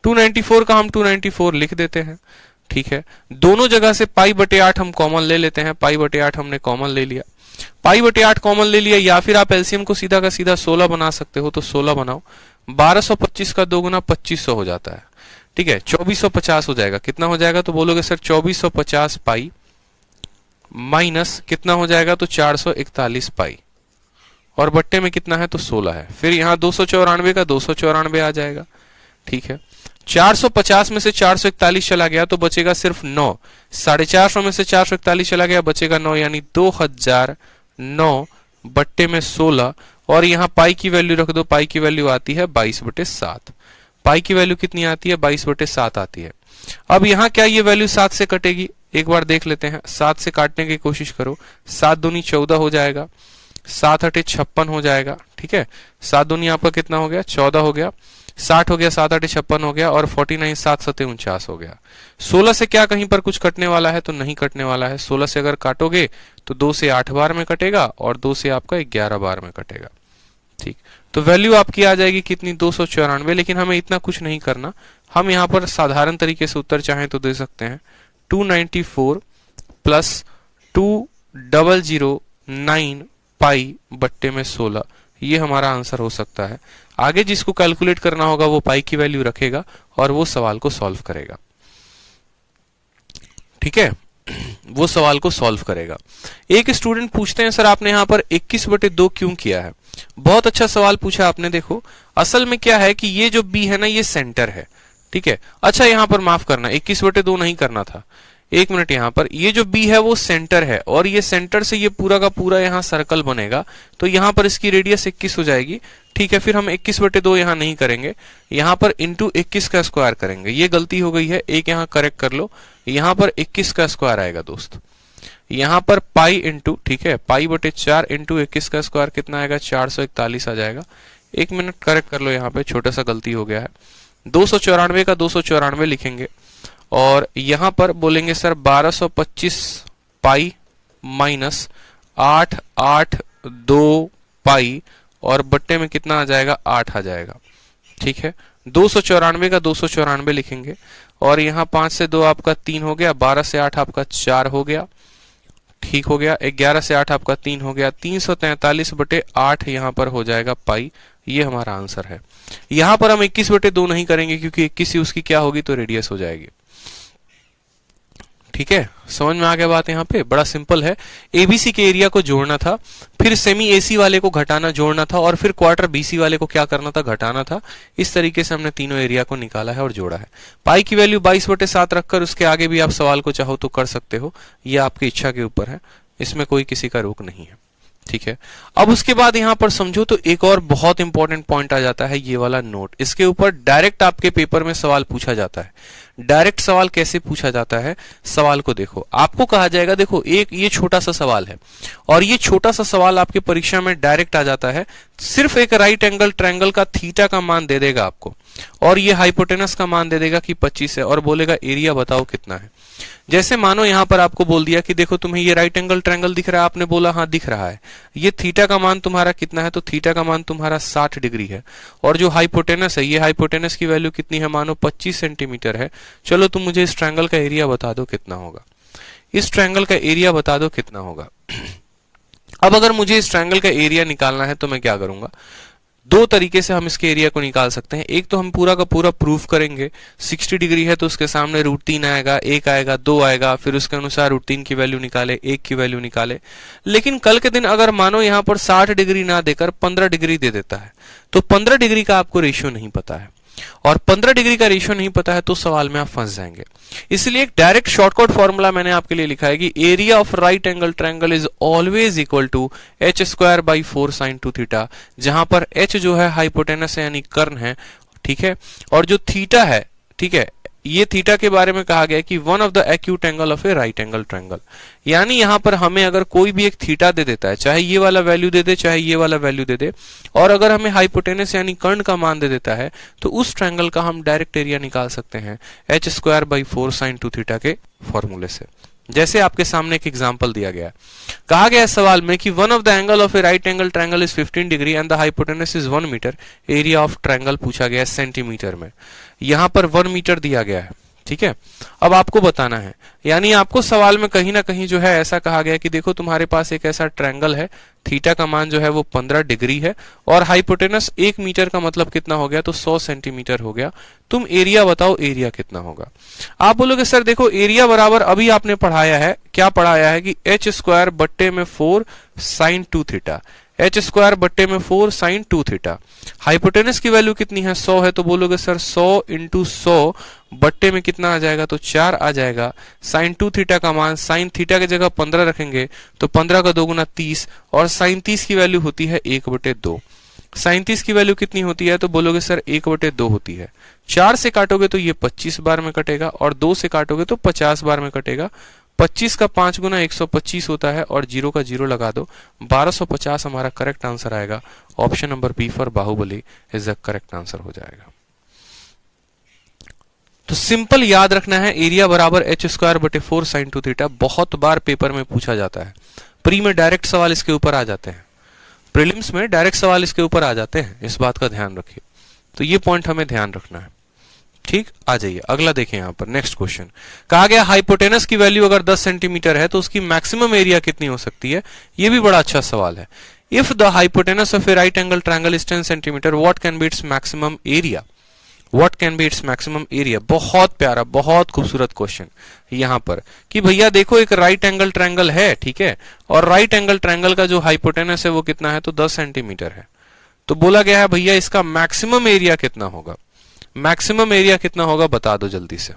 294 का हम 294 लिख देते हैं। ठीक है, दोनों जगह से पाई बटे 8 हम कॉमन ले लेते हैं। पाई बटे 8 हमने कॉमन ले लिया, पाई बटे 8 कॉमन ले लिया, या फिर आप एलसीएम को सीधा का सीधा 16 बना सकते हो, तो 16 बनाओ। 1225 का 2 गुना 2500 हो जाता है। ठीक है, 2450 हो जाएगा। कितना हो जाएगा? तो बोलोगे सर 2450 पाई माइनस कितना हो जाएगा? तो 441 पाई, और बट्टे में कितना है? तो 16 है। फिर यहाँ 294 का 294 आ जाएगा। ठीक है, 450 में से 441 चला गया तो बचेगा सिर्फ 9। 450 में से 441 चला गया, बचेगा 9, यानी 2009 बट्टे में 16। और यहाँ पाई की वैल्यू रख दो, पाई की वैल्यू आती है 22/7। पाई की वैल्यू कितनी आती है? 22/7 आती है। अब यहाँ क्या ये वैल्यू 7 से कटेगी? एक बार देख लेते हैं। 7 से काटने की कोशिश करो। 7 दूनी 14 हो जाएगा, 7 8 56 हो जाएगा। ठीक है, 7 दूनी आपका कितना हो गया? 14 हो गया। 60 हो गया, 7 8 56 हो गया, और 49 7 7 49 हो गया। 16 से क्या कहीं पर कुछ कटने वाला है? तो नहीं कटने वाला है। 16 से अगर काटोगे तो 2 से 8 बार में कटेगा और 2 से आपका 11 बार में कटेगा। ठीक, तो वैल्यू आपकी आ जाएगी कितनी? 294। लेकिन हमें इतना कुछ नहीं करना, हम यहाँ पर साधारण तरीके से उत्तर चाहें तो दे सकते हैं 294 प्लस 2009 पाई बट्टे में 16, ये हमारा आंसर हो सकता है। आगे जिसको कैलकुलेट करना होगा वो पाई की वैल्यू रखेगा और वो सवाल को सॉल्व करेगा। ठीक है, वो सवाल को सॉल्व करेगा। एक स्टूडेंट पूछते हैं सर आपने यहाँ पर 21/2 क्यों किया है? बहुत अच्छा सवाल पूछा आपने। देखो असल में क्या है कि ये जो बी है ना, ये सेंटर है। ठीक है, अच्छा यहाँ पर माफ करना, 21/2 नहीं करना था, एक मिनट। यहाँ पर ये जो बी है वो सेंटर है और ये सेंटर से ये पूरा का पूरा यहाँ सर्कल बनेगा, तो यहाँ पर इसकी रेडियस 21 हो जाएगी। ठीक है, फिर हम 21/2 यहाँ नहीं करेंगे, यहाँ पर इंटू 21 का स्क्वायर करेंगे। ये गलती हो गई है, एक यहाँ करेक्ट कर लो। यहाँ पर 21 का स्क्वायर आएगा दोस्त, यहाँ पर पाई इंटू, ठीक है, पाई/4 इंटू 21 का स्क्वायर कितना आएगा? 441 आ जाएगा। एक मिनट करेक्ट कर लो, यहाँ पे छोटा सा गलती हो गया है। 294 का 294 लिखेंगे और यहां पर बोलेंगे सर 1225 पाई माइनस 882 पाई और बट्टे में कितना आ जाएगा? 8 आ जाएगा। ठीक है, 294 का 294 लिखेंगे और यहाँ 5 से 2 आपका 3 हो गया, 12 से 8 आपका 4 हो गया। ठीक हो गया, 11 से 8 आपका 3 हो गया, 343/8 यहाँ पर हो जाएगा पाई। ये हमारा आंसर है। यहाँ पर हम 21/2 नहीं करेंगे क्योंकि 21 ही उसकी क्या होगी? तो रेडियस हो जाएगी। ठीक है, समझ में आ गया बात? यहाँ पे बड़ा सिंपल है। एबीसी के एरिया को जोड़ना था, फिर सेमी एसी वाले को घटाना जोड़ना था, और फिर क्वार्टर बीसी वाले को क्या करना था? घटाना था। इस तरीके से हमने तीनों एरिया को निकाला है और जोड़ा है। पाई की वैल्यू 22/7 रखकर उसके आगे भी आप सवाल को चाहो तो कर सकते हो, ये आपकी इच्छा के ऊपर है, इसमें कोई किसी का रोक नहीं है। ठीक है, अब उसके बाद यहां पर समझो तो एक और बहुत इंपॉर्टेंट पॉइंट आ जाता है, ये वाला नोट। इसके ऊपर डायरेक्ट आपके पेपर में सवाल पूछा जाता है। डायरेक्ट सवाल कैसे पूछा जाता है? सवाल को देखो, आपको कहा जाएगा, देखो एक ये छोटा सा सवाल है और ये छोटा सा सवाल आपके परीक्षा में डायरेक्ट आ जाता है। सिर्फ एक राइट एंगल ट्रायंगल का थीटा का मान दे देगा आपको और ये हाइपोटेनस का मान दे देगा कि 25 है और बोलेगा एरिया बताओ कितना है। जैसे मानो यहां पर आपको बोल दिया कि देखो तुम्हें ये राइट एंगल ट्रायंगल दिख रहा है, आपने बोला हाँ दिख रहा है। ये थीटा का मान तुम्हारा कितना है? तो थीटा का मान तुम्हारा 60 डिग्री है और जो हाइपोटेनस है, ये हाइपोटेनस की वैल्यू कितनी है? मानो 25 सेंटीमीटर है। चलो तुम मुझे इस ट्रायंगल का एरिया बता दो कितना होगा। इस ट्रायंगल का एरिया बता दो कितना होगा। अब अगर मुझे इस ट्रायंगल का एरिया निकालना है तो मैं क्या करूंगा? दो तरीके से हम इसके एरिया को निकाल सकते हैं। एक तो हम पूरा का पूरा प्रूफ करेंगे, 60 डिग्री है तो उसके सामने √3 आएगा, 1 आएगा, 2 आएगा, फिर उसके अनुसार √3 की वैल्यू निकाले, 1 की वैल्यू निकाले। लेकिन कल के दिन अगर मानो यहां पर 60 डिग्री ना देकर 15 डिग्री दे देता है, तो 15 डिग्री का आपको रेशियो नहीं पता है और 15 डिग्री का रेशियो नहीं पता है तो सवाल में आप फंस जाएंगे। इसलिए एक डायरेक्ट शॉर्टकट फॉर्मूला मैंने आपके लिए लिखा है कि area of right angle triangle is always equal to h²/4 sin 2 theta, जहां पर h जो है हाइपोटेनस है यानी कर्ण है। ठीक है, और जो थीटा है, ठीक है, ये थीटा के बारे में कहा गया कि one of the acute angle of a right angle triangle. यानी यहां पर हमें अगर कोई भी एक थीटा दे देता है, चाहे ये वाला वैल्यू दे दे चाहे ये वाला वैल्यू दे दे, और अगर हमें हाइपोटेनस यानी कर्ण का मान दे देता है, तो उस ट्रायंगल का हम डायरेक्ट एरिया निकाल सकते हैं h²/4 sin 2 थीटा के फॉर्मूले से। जैसे आपके सामने एक एग्जांपल दिया गया है, कहा गया है सवाल में कि one of the angle of a right angle triangle is 15 degree and the hypotenuse is 1 metre. Area of triangle पूछा गया है सेंटीमीटर में, यहां पर 1 मीटर दिया गया है। ठीक है, अब आपको बताना है, यानी आपको सवाल में कहीं ना कहीं जो है ऐसा कहा गया कि देखो तुम्हारे पास एक ऐसा ट्रायंगल है, थीटा का मान जो है वो 15 डिग्री है और हाइपोटेनस 1 मीटर का मतलब कितना हो गया? तो 100 सेंटीमीटर हो गया। तुम एरिया बताओ, एरिया कितना होगा? आप बोलोगे सर देखो एरिया बराबर अभी आपने पढ़ाया है, क्या पढ़ाया है कि h²/4 sin 2 theta, h²/4 sin 2 theta. Hypotenuse की वैल्यू कितनी है? 100 है, तो बोलोगे सर 100 × 100 बट्टे में कितना आ जाएगा? तो 4 आ जाएगा। sin 2 थीटा का मान, sin थीटा की जगह 15 रखेंगे तो 15 का 2 गुना 30 और sin 30 की वैल्यू होती है 1/2। sin 30 की वैल्यू कितनी होती है? तो बोलोगे सर 1/2 होती है। 4 से काटोगे तो ये 25 बार में कटेगा और 2 से काटोगे तो 50 बार में कटेगा। 25 का 5 गुना 125 होता है और 0 का 0 लगा दो, 1250 हमारा करेक्ट आंसर आएगा। Option number B for Baahubali is the correct answer हो जाएगा। तो सिंपल याद रखना है, एरिया बराबर h² बटे 4 sin 2 थीटा। बहुत बार पेपर में पूछा जाता है, प्री में डायरेक्ट सवाल इसके ऊपर आ जाते हैं, प्रीलिम्स में डायरेक्ट सवाल इसके ऊपर आ जाते हैं, इस बात का ध्यान रखिए। तो ये पॉइंट हमें ध्यान रखना है, ठीक। आ जाइए अगला देखें, यहां पर नेक्स्ट क्वेश्चन कहा गया हाइपोटेनस की वैल्यू अगर 10 सेंटीमीटर है तो उसकी मैक्सिमम एरिया कितनी हो सकती है। ये भी बड़ा अच्छा सवाल है। If the hypotenuse of a right angle triangle is 10 centimetre, what can be its maximum area. What can be its maximum area. बहुत प्यारा, बहुत खूबसूरत क्वेश्चन यहां पर कि भैया देखो एक राइट एंगल ट्रायंगल है, ठीक है, और राइट एंगल ट्रायंगल का जो हाइपोटेनस है वो कितना है, तो 10 सेंटीमीटर है। तो बोला गया है भैया इसका मैक्सिमम एरिया कितना होगा। मैक्सिमम एरिया कितना होगा बता दो जल्दी से,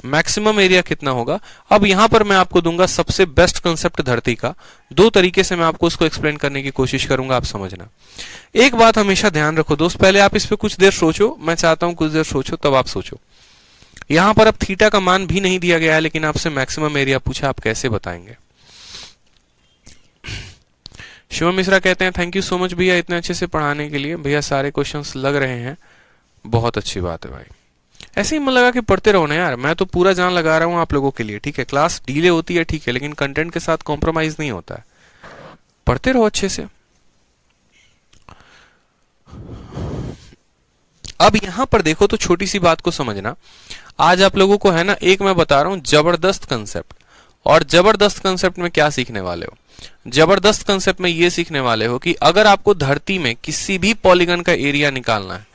मैक्सिमम एरिया कितना होगा। अब यहां पर मैं आपको दूंगा सबसे बेस्ट कंसेप्ट धरती का, दो तरीके से मैं आपको उसको एक्सप्लेन करने की कोशिश करूंगा, आप समझना। एक बात हमेशा ध्यान रखो दोस्त, पहले आप इस पे कुछ देर सोचो, मैं चाहता हूं कुछ देर सोचो तब आप सोचो। यहां पर अब थीटा का मान भी नहीं दिया गया है, लेकिन आपसे मैक्सिमम एरिया पूछा, आप कैसे बताएंगे। शिवम मिश्रा कहते हैं थैंक यू सो मच भैया इतने अच्छे से पढ़ाने के लिए। भैया सारे क्वेश्चंस लग रहे हैं, बहुत अच्छी बात है भाई। ऐसे ही मन लगा कि पढ़ते रहो ना यार, मैं तो पूरा जान लगा रहा हूं आप लोगों के लिए, ठीक है। क्लास डीले होती है ठीक है, लेकिन कंटेंट के साथ कॉम्प्रोमाइज नहीं होता है, पढ़ते रहो अच्छे से। अब यहां पर देखो तो छोटी सी बात को समझना, आज आप लोगों को है ना एक मैं बता रहा हूं जबरदस्त कंसेप्ट, और जबरदस्त कंसेप्ट में क्या सीखने वाले हो, जबरदस्त कंसेप्ट में ये सीखने वाले हो कि अगर आपको धरती में किसी भी पॉलीगन का एरिया निकालना है,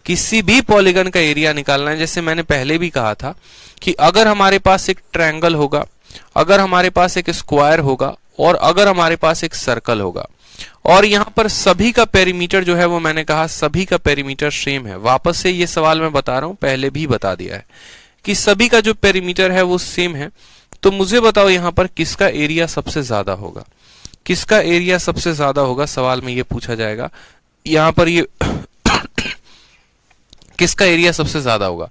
किसी भी पॉलीगन का एरिया निकालना है, जैसे मैंने पहले भी कहा था कि अगर हमारे पास एक ट्रायंगल होगा, अगर हमारे पास एक स्क्वायर होगा, और अगर हमारे पास एक सर्कल होगा, और यहां पर सभी का पेरीमीटर जो है वो मैंने कहा सभी का पेरीमीटर सेम है। वापस से ये सवाल मैं बता रहा हूं, पहले भी बता दिया है कि सभी का जो पेरीमीटर है वो सेम है। तो मुझे बताओ यहां पर किसका एरिया सबसे ज्यादा होगा, किसका एरिया सबसे ज्यादा होगा, सवाल में ये पूछा जाएगा। यहां पर ये किसका एरिया सबसे ज्यादा होगा,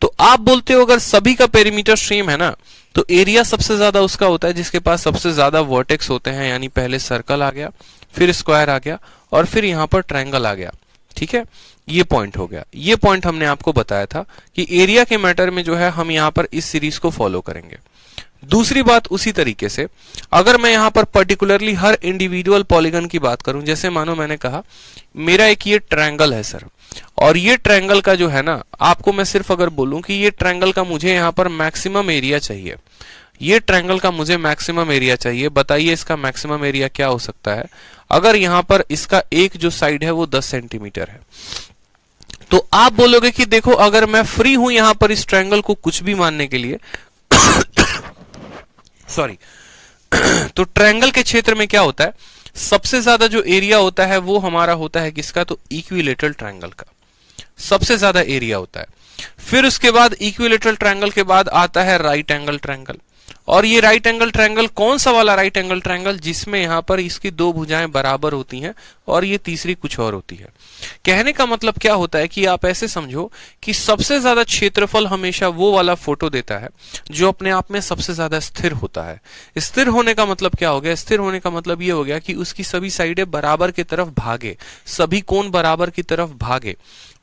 तो आप बोलते हो अगर सभी का पेरीमीटर सेम है ना, तो एरिया सबसे ज्यादा उसका होता है जिसके पास सबसे ज्यादा वर्टेक्स होते हैं, यानी पहले सर्कल आ गया, फिर स्क्वायर आ गया, और फिर यहां पर ट्रायंगल आ गया, ठीक है। ये पॉइंट हो गया, ये पॉइंट हमने आपको बताया था कि एरिया के मैटर में जो है हम यहां पर इस सीरीज को फॉलो करेंगे। दूसरी बात उसी तरीके से अगर मैं यहां पर पर्टिकुलरली हर इंडिविजुअल पॉलीगन की बात करूं, जैसे मानो मैंने कहा मेरा एक ये ट्रायंगल है सर, और ये ट्रायंगल का जो है ना, आपको मैं सिर्फ अगर बोलूं कि ये ट्रायंगल का मुझे यहां पर मैक्सिमम एरिया चाहिए, ये ट्रायंगल का मुझे मैक्सिमम एरिया चाहिए, बताइए इसका मैक्सिमम एरिया क्या हो सकता है। अगर यहां पर इसका एक जो साइड है वो 10 सेंटीमीटर है, तो आप बोलोगे कि देखो अगर मैं फ्री हूं यहां पर इस ट्रायंगल को कुछ भी मानने के लिए सॉरी तो ट्रायंगल के क्षेत्र में क्या होता है, सबसे ज्यादा जो एरिया होता है वो हमारा होता है किसका, तो इक्विलेटरल ट्रायंगल का सबसे ज्यादा एरिया होता है। फिर उसके बाद इक्विलेटरल ट्रायंगल के बाद आता है राइट एंगल ट्रायंगल, और ये राइट एंगल ट्रायंगल कौन सा वाला राइट एंगल ट्रायंगल, जिसमें यहां पर इसकी दो भुजाएं बराबर होती हैं और ये तीसरी कुछ और होती है। कहने का मतलब क्या होता है कि आप ऐसे समझो कि सबसे ज्यादा क्षेत्रफल हमेशा वो वाला फोटो देता है जो अपने आप में सबसे ज्यादा स्थिर होता है। स्थिर होने का मतलब क्या हो गया, स्थिर होने का मतलब ये हो गया कि उसकी सभी साइडें बराबर की तरफ भागे, सभी कोण बराबर की तरफ भागे।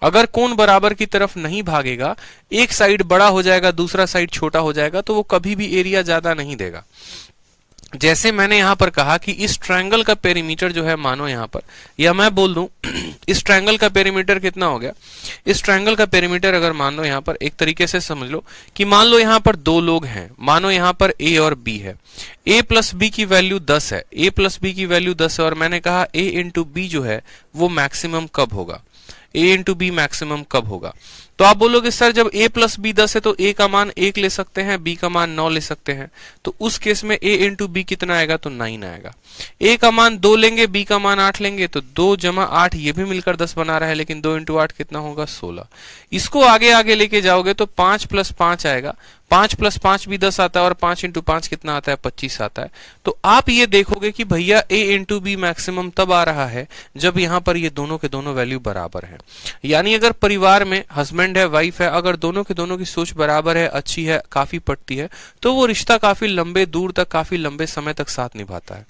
अगर कोण बराबर की तरफ नहीं भागेगा, एक साइड बड़ा हो जाएगा दूसरा साइड छोटा हो जाएगा, तो वो कभी भी एरिया ज्यादा नहीं देगा। जैसे मैंने यहां पर कहा कि इस ट्रायंगल का पेरीमीटर जो है, मानो यहां पर, या मैं बोल दूं इस ट्रायंगल का पेरीमीटर कितना हो गया, इस ट्रायंगल का पेरीमीटर अगर मान लो यहां पर एक तरीके से समझ लो कि मान लो यहां पर दो लोग हैं, मानो यहां पर ए और बी है, a प्लस बी की वैल्यू 10 है, a प्लस बी की वैल्यू 10 है, और मैंने कहा a इंटू बी जो है वो मैक्सिमम कब होगा, a इंटू बी मैक्सिमम कब होगा। तो आप बोलोगे सर जब a प्लस बी 10 है तो a का मान 1 ले सकते हैं, b का मान 9 ले सकते हैं, तो उस केस में a इंटू बी कितना आएगा, तो 9 आएगा। a का मान 2 लेंगे, b का मान 8 लेंगे, तो 2 जमा 8 ये भी मिलकर 10 बना रहा है, लेकिन 2 इंटू 8 कितना होगा, 16। इसको आगे आगे लेके जाओगे तो 5 प्लस 5 आएगा, 5 प्लस 5 भी 10 आता है, और 5 इंटू 5 कितना आता है, 25 आता है। तो आप ये देखोगे कि भैया a इंटू बी मैक्सिमम तब आ रहा है जब यहां पर ये दोनों के दोनों वैल्यू बराबर है। यानी अगर परिवार में हस्बैंड है वाइफ है, अगर दोनों के दोनों की सोच बराबर है, अच्छी है, काफी पटती है, तो वो रिश्ता काफी लंबे दूर तक, काफी लंबे समय तक साथ निभाता है।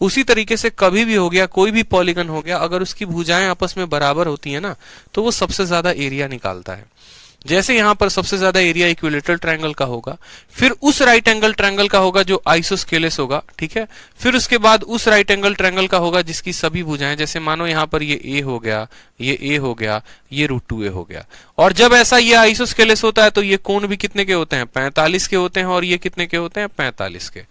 उसी तरीके से कभी भी हो गया, कोई भी पॉलीगन हो गया, अगर उसकी भुजाएं आपस में बराबर होती है ना, तो वो सबसे ज्यादा एरिया निकालता है। जैसे यहां पर सबसे ज्यादा एरिया इक्विलेटरल ट्रायंगल का होगा, फिर उस राइट एंगल ट्रायंगल का होगा जो आइसोस्केलेस होगा, ठीक है, फिर उसके बाद उस राइट एंगल ट्रायंगल का होगा जिसकी सभी भुजाएं, जैसे मानो यहां पर ये ए हो गया, ये ए हो गया, ये √2a हो गया। और जब ऐसा ये आइसोस्केलेस होता है तो ये कोण भी कितने के होते हैं, 45 के होते हैं, और ये कितने के होते हैं, 45 के।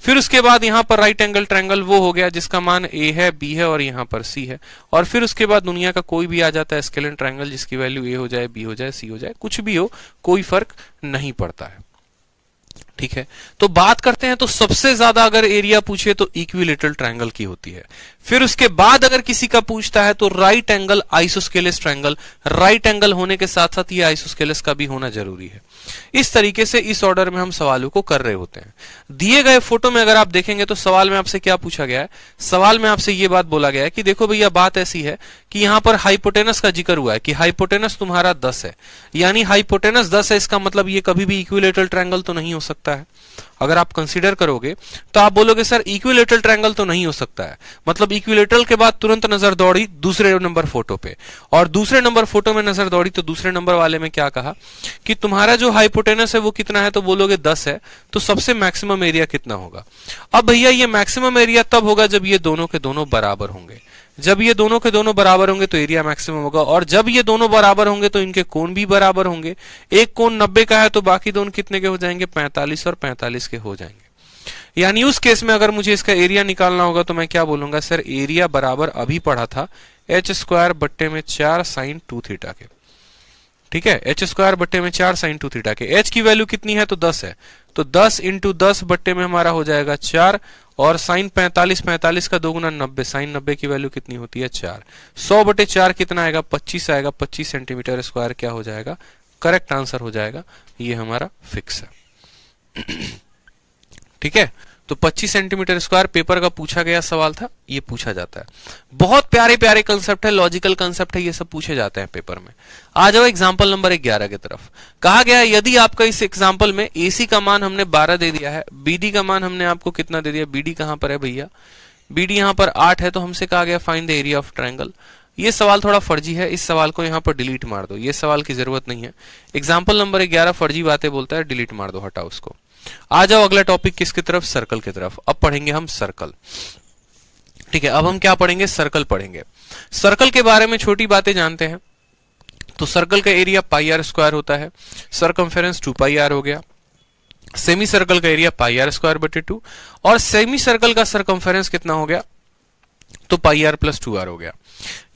फिर उसके बाद यहां पर राइट एंगल ट्रायंगल वो हो गया जिसका मान a है, b है और यहां पर c है। और फिर उसके बाद दुनिया का कोई भी आ जाता है स्केलेन ट्रायंगल जिसकी वैल्यू a हो जाए, b हो जाए, c हो जाए, कुछ भी हो, कोई फर्क नहीं पड़ता है, ठीक है। तो बात करते हैं, तो सबसे ज्यादा अगर एरिया पूछे तो इक्विलेटरल ट्रायंगल की होती है। फिर उसके बाद अगर किसी का पूछता है तो right angle isosceles triangle, right angle होने के साथ साथ ये आइसोस्केलेस का भी होना जरूरी है। इस तरीके से इस ऑर्डर में हम सवालों को कर रहे होते हैं। दिए गए फोटो में अगर आप देखेंगे तो सवाल में आपसे क्या पूछा गया है, सवाल में आपसे ये बात बोला गया है कि देखो भैया बात ऐसी है कि यहां पर हाइपोटेनस का जिक्र हुआ है कि हाइपोटेनस तुम्हारा 10 है, यानी हाइपोटेनस 10 है, इसका मतलब ये कभी भी इक्विलेटरल ट्रायंगल तो नहीं हो सकता है। अगर आप कंसीडर करोगे तो आप बोलोगे सर इक्विलेटरल ट्रायंगल तो नहीं हो सकता है, मतलब इक्विलेटरल के बाद तुरंत नजर दौड़ी दूसरे नंबर फोटो पे, और दूसरे नंबर फोटो में नजर दौड़ी तो दूसरे नंबर वाले में क्या कहा कि तुम्हारा जो हाइपोटेनस है वो कितना है, तो बोलोगे 10 है, तो सबसे मैक्सिमम एरिया कितना होगा। अब भैया ये मैक्सिमम एरिया तब होगा जब ये दोनों के दोनों बराबर होंगे, जब ये दोनों के दोनों बराबर होंगे तो एरिया मैक्सिमम होगा, और जब ये दोनों बराबर होंगे तो इनके कोण भी बराबर होंगे। एक कोण 90 का है तो बाकी दोनों कितने के हो जाएंगे, 45 और 45 के हो जाएंगे। यानी उस केस में अगर मुझे इसका एरिया निकालना होगा तो मैं क्या बोलूंगा, सर एरिया बराबर अभी पढ़ा था h² बट्टे में 4 sin 2 थीटा के, ठीक है, h² बट्टे में 4 sin 2 थीटा के। h की वैल्यू कितनी है, तो 10 है, तो 10 × 10 बट्टे में हमारा हो जाएगा 4, और साइन 45, 45 का 2 गुना 90, साइन 90 की वैल्यू कितनी होती है, 4। 100 बटे 4 कितना आएगा, 25 आएगा, 25 सेंटीमीटर स्क्वायर क्या हो जाएगा, करेक्ट आंसर हो जाएगा, ये हमारा फिक्स है। ठीक है, तो 25 सेंटीमीटर स्क्वायर पेपर का पूछा गया सवाल था, ये पूछा जाता है। बहुत प्यारे प्यारे कंसेप्ट है, लॉजिकल कंसेप्ट है, ये सब पूछे जाते हैं पेपर में। आ जाओ एग्जांपल नंबर 11 की तरफ। कहा गया यदि आपका इस एग्जांपल में AC का मान हमने 12 दे दिया है, BD का मान हमने आपको कितना दे दिया, BD कहां पर है भैया, BD यहां पर 8 है, तो हमसे कहा गया find the area of triangle. ये सवाल थोड़ा फर्जी है, इस सवाल को यहां पर डिलीट मार दो, ये सवाल की जरूरत नहीं है। एग्जाम्पल नंबर 11 फर्जी बातें बोलता है, डिलीट मार दो, हटाओ उसको। आ जाओ अगला टॉपिक किसकी तरफ, सर्कल की तरफ। अब पढ़ेंगे हम सर्कल। ठीक है, अब हम क्या पढ़ेंगे, सर्कल पढ़ेंगे। सर्कल के बारे में छोटी बातें जानते हैं। तो सर्कल का एरिया πr² होता है, सरकमफेरेंस 2πr हो गया, सेमी सर्कल का एरिया πr² बटे 2, और सेमी सर्कल का सरकमफेरेंस कितना हो गया, तो πr + 2r हो गया।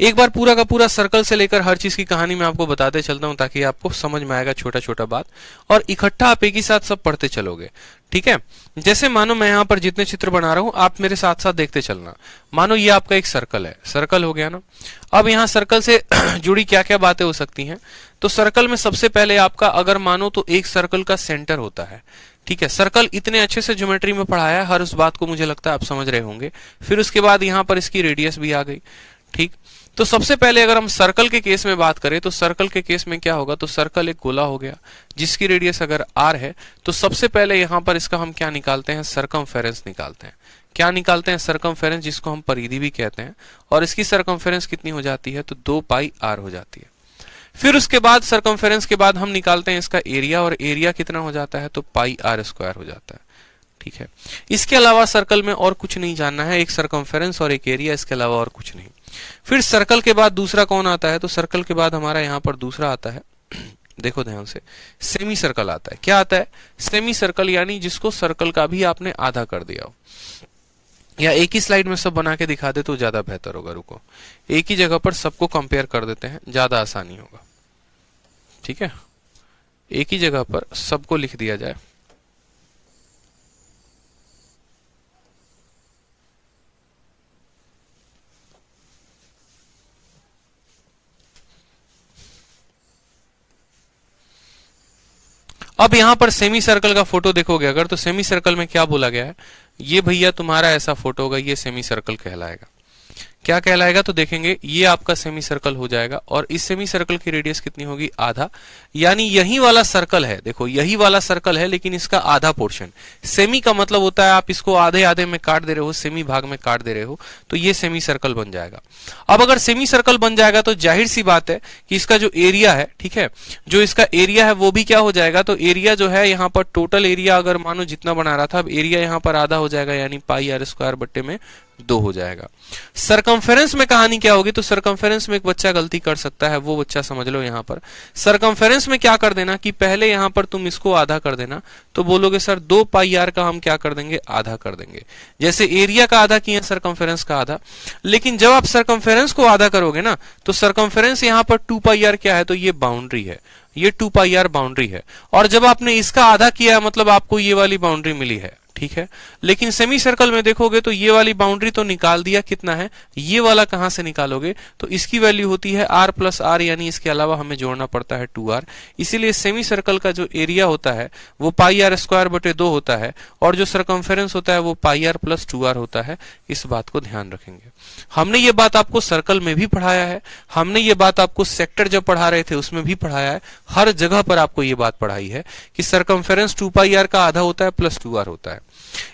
एक बार पूरा का पूरा सर्कल से लेकर हर चीज की कहानी मैं आपको बताते चलता हूं, ताकि आपको समझ में आएगा छोटा छोटा बात, और इकट्ठा आप एक ही साथ सब पढ़ते चलोगे। ठीक है, जैसे मानो मैं यहां पर जितने चित्र बना रहा हूं आप मेरे साथ साथ देखते चलना। मानो ये आपका एक सर्कल है, सर्कल हो गया ना। अब यहाँ सर्कल से जुड़ी क्या क्या बातें हो सकती हैं, तो सर्कल में सबसे पहले आपका अगर मानो तो एक सर्कल का सेंटर होता है। ठीक है, सर्कल इतने अच्छे से ज्योमेट्री में पढ़ाया है, हर उस बात को मुझे लगता है आप समझ रहे होंगे। फिर उसके बाद यहाँ पर इसकी रेडियस भी आ गई। ठीक, तो सबसे पहले अगर हम सर्कल के केस में बात करें तो सर्कल के केस में क्या होगा, तो सर्कल एक गोला हो गया जिसकी रेडियस अगर r है, तो सबसे पहले यहां पर इसका हम क्या निकालते हैं, सरकमफेरेंस निकालते हैं। क्या निकालते हैं, सरकमफेरेंस, जिसको हम परिधि भी कहते हैं, और इसकी सरकमफेरेंस कितनी हो जाती है, तो 2πr हो जाती है। फिर उसके बाद सरकमफेरेंस के बाद हम निकालते हैं इसका एरिया, और एरिया कितना हो जाता है, तो πr² हो जाता है। ठीक है, इसके अलावा सर्कल में और कुछ नहीं जानना है, एक सरकमफेरेंस और एक एरिया, इसके अलावा और कुछ नहीं। फिर सर्कल के बाद दूसरा कौन आता है, तो सर्कल के बाद हमारा यहाँ पर दूसरा आता है, देखो ध्यान से, सेमी सर्कल आता है। क्या आता है, सेमी सर्कल, यानी जिसको सर्कल का भी आपने आधा कर दिया हो। या एक ही स्लाइड में सब बना के दिखा दे तो ज्यादा बेहतर होगा। रुको, एक ही जगह पर सबको कंपेयर कर देते हैं, ज्यादा आसानी होगा। ठीक है, एक ही जगह पर सबको लिख दिया जाए। अब यहां पर सेमी सर्कल का फोटो देखोगे अगर, तो सेमी सर्कल में क्या बोला गया है, ये भैया तुम्हारा ऐसा फोटो होगा, ये सेमी सर्कल कहलाएगा। क्या कहलाएगा, तो देखेंगे ये आपका सेमी सर्कल हो जाएगा और इस सेमी सर्कल की रेडियस कितनी होगी, आधा। यानी यही वाला सर्कल है, देखो यही वाला सर्कल है लेकिन इसका आधा पोर्शन। सेमी का मतलब होता है आप इसको आधे आधे में काट दे रहे हो, सेमी भाग में काट दे रहे हो, तो ये सेमी सर्कल बन जाएगा। अब अगर सेमी सर्कल बन जाएगा तो जाहिर सी बात है कि इसका जो एरिया है, ठीक है, जो इसका एरिया है वो भी क्या हो जाएगा, तो एरिया जो है यहाँ पर टोटल एरिया अगर मानो जितना बना रहा था, अब एरिया यहाँ पर आधा हो जाएगा, यानी पाई आर स्क्वायर बट्टे में 2 हो जाएगा। सरकमफेरेंस में कहानी क्या होगी, तो सरकमफेरेंस में एक बच्चा गलती कर सकता है, वो बच्चा समझ लो यहाँ पर सरकमफेरेंस में क्या कर देना कि पहले यहाँ पर तुम इसको आधा कर देना, तो बोलोगे सर 2 पाई आर का हम क्या कर देंगे, आधा कर देंगे। जैसे एरिया का आधा किया, सरकमफेरेंस का आधा। लेकिन जब आप सरकमफेरेंस को आधा करोगे ना, तो सरकमफेरेंस यहाँ पर 2 पाई आर क्या है, तो ये बाउंड्री है, ये 2 पाई आर बाउंड्री है। और जब आपने इसका आधा किया मतलब आपको ये वाली बाउंड्री मिली है, ठीक है। लेकिन सेमी सर्कल में देखोगे तो ये वाली बाउंड्री तो निकाल दिया, कितना है, ये वाला कहां से निकालोगे, तो इसकी वैल्यू होती है r प्लस आर, यानी इसके अलावा हमें जोड़ना पड़ता है 2r। इसीलिए सेमी सर्कल का जो एरिया होता है वो पाई आर स्क्वायर बटे 2 होता है और जो सरकमफेरेंस होता है वो पाई आर प्लस 2r होता है। इस बात को ध्यान रखेंगे। हमने ये बात आपको सर्कल में भी पढ़ाया है, हमने ये बात आपको सेक्टर जब पढ़ा रहे थे उसमें भी पढ़ाया है, हर जगह पर आपको ये बात पढ़ाई है कि सरकमफेरेंस 2 पाई आर का आधा होता है प्लस 2r होता है।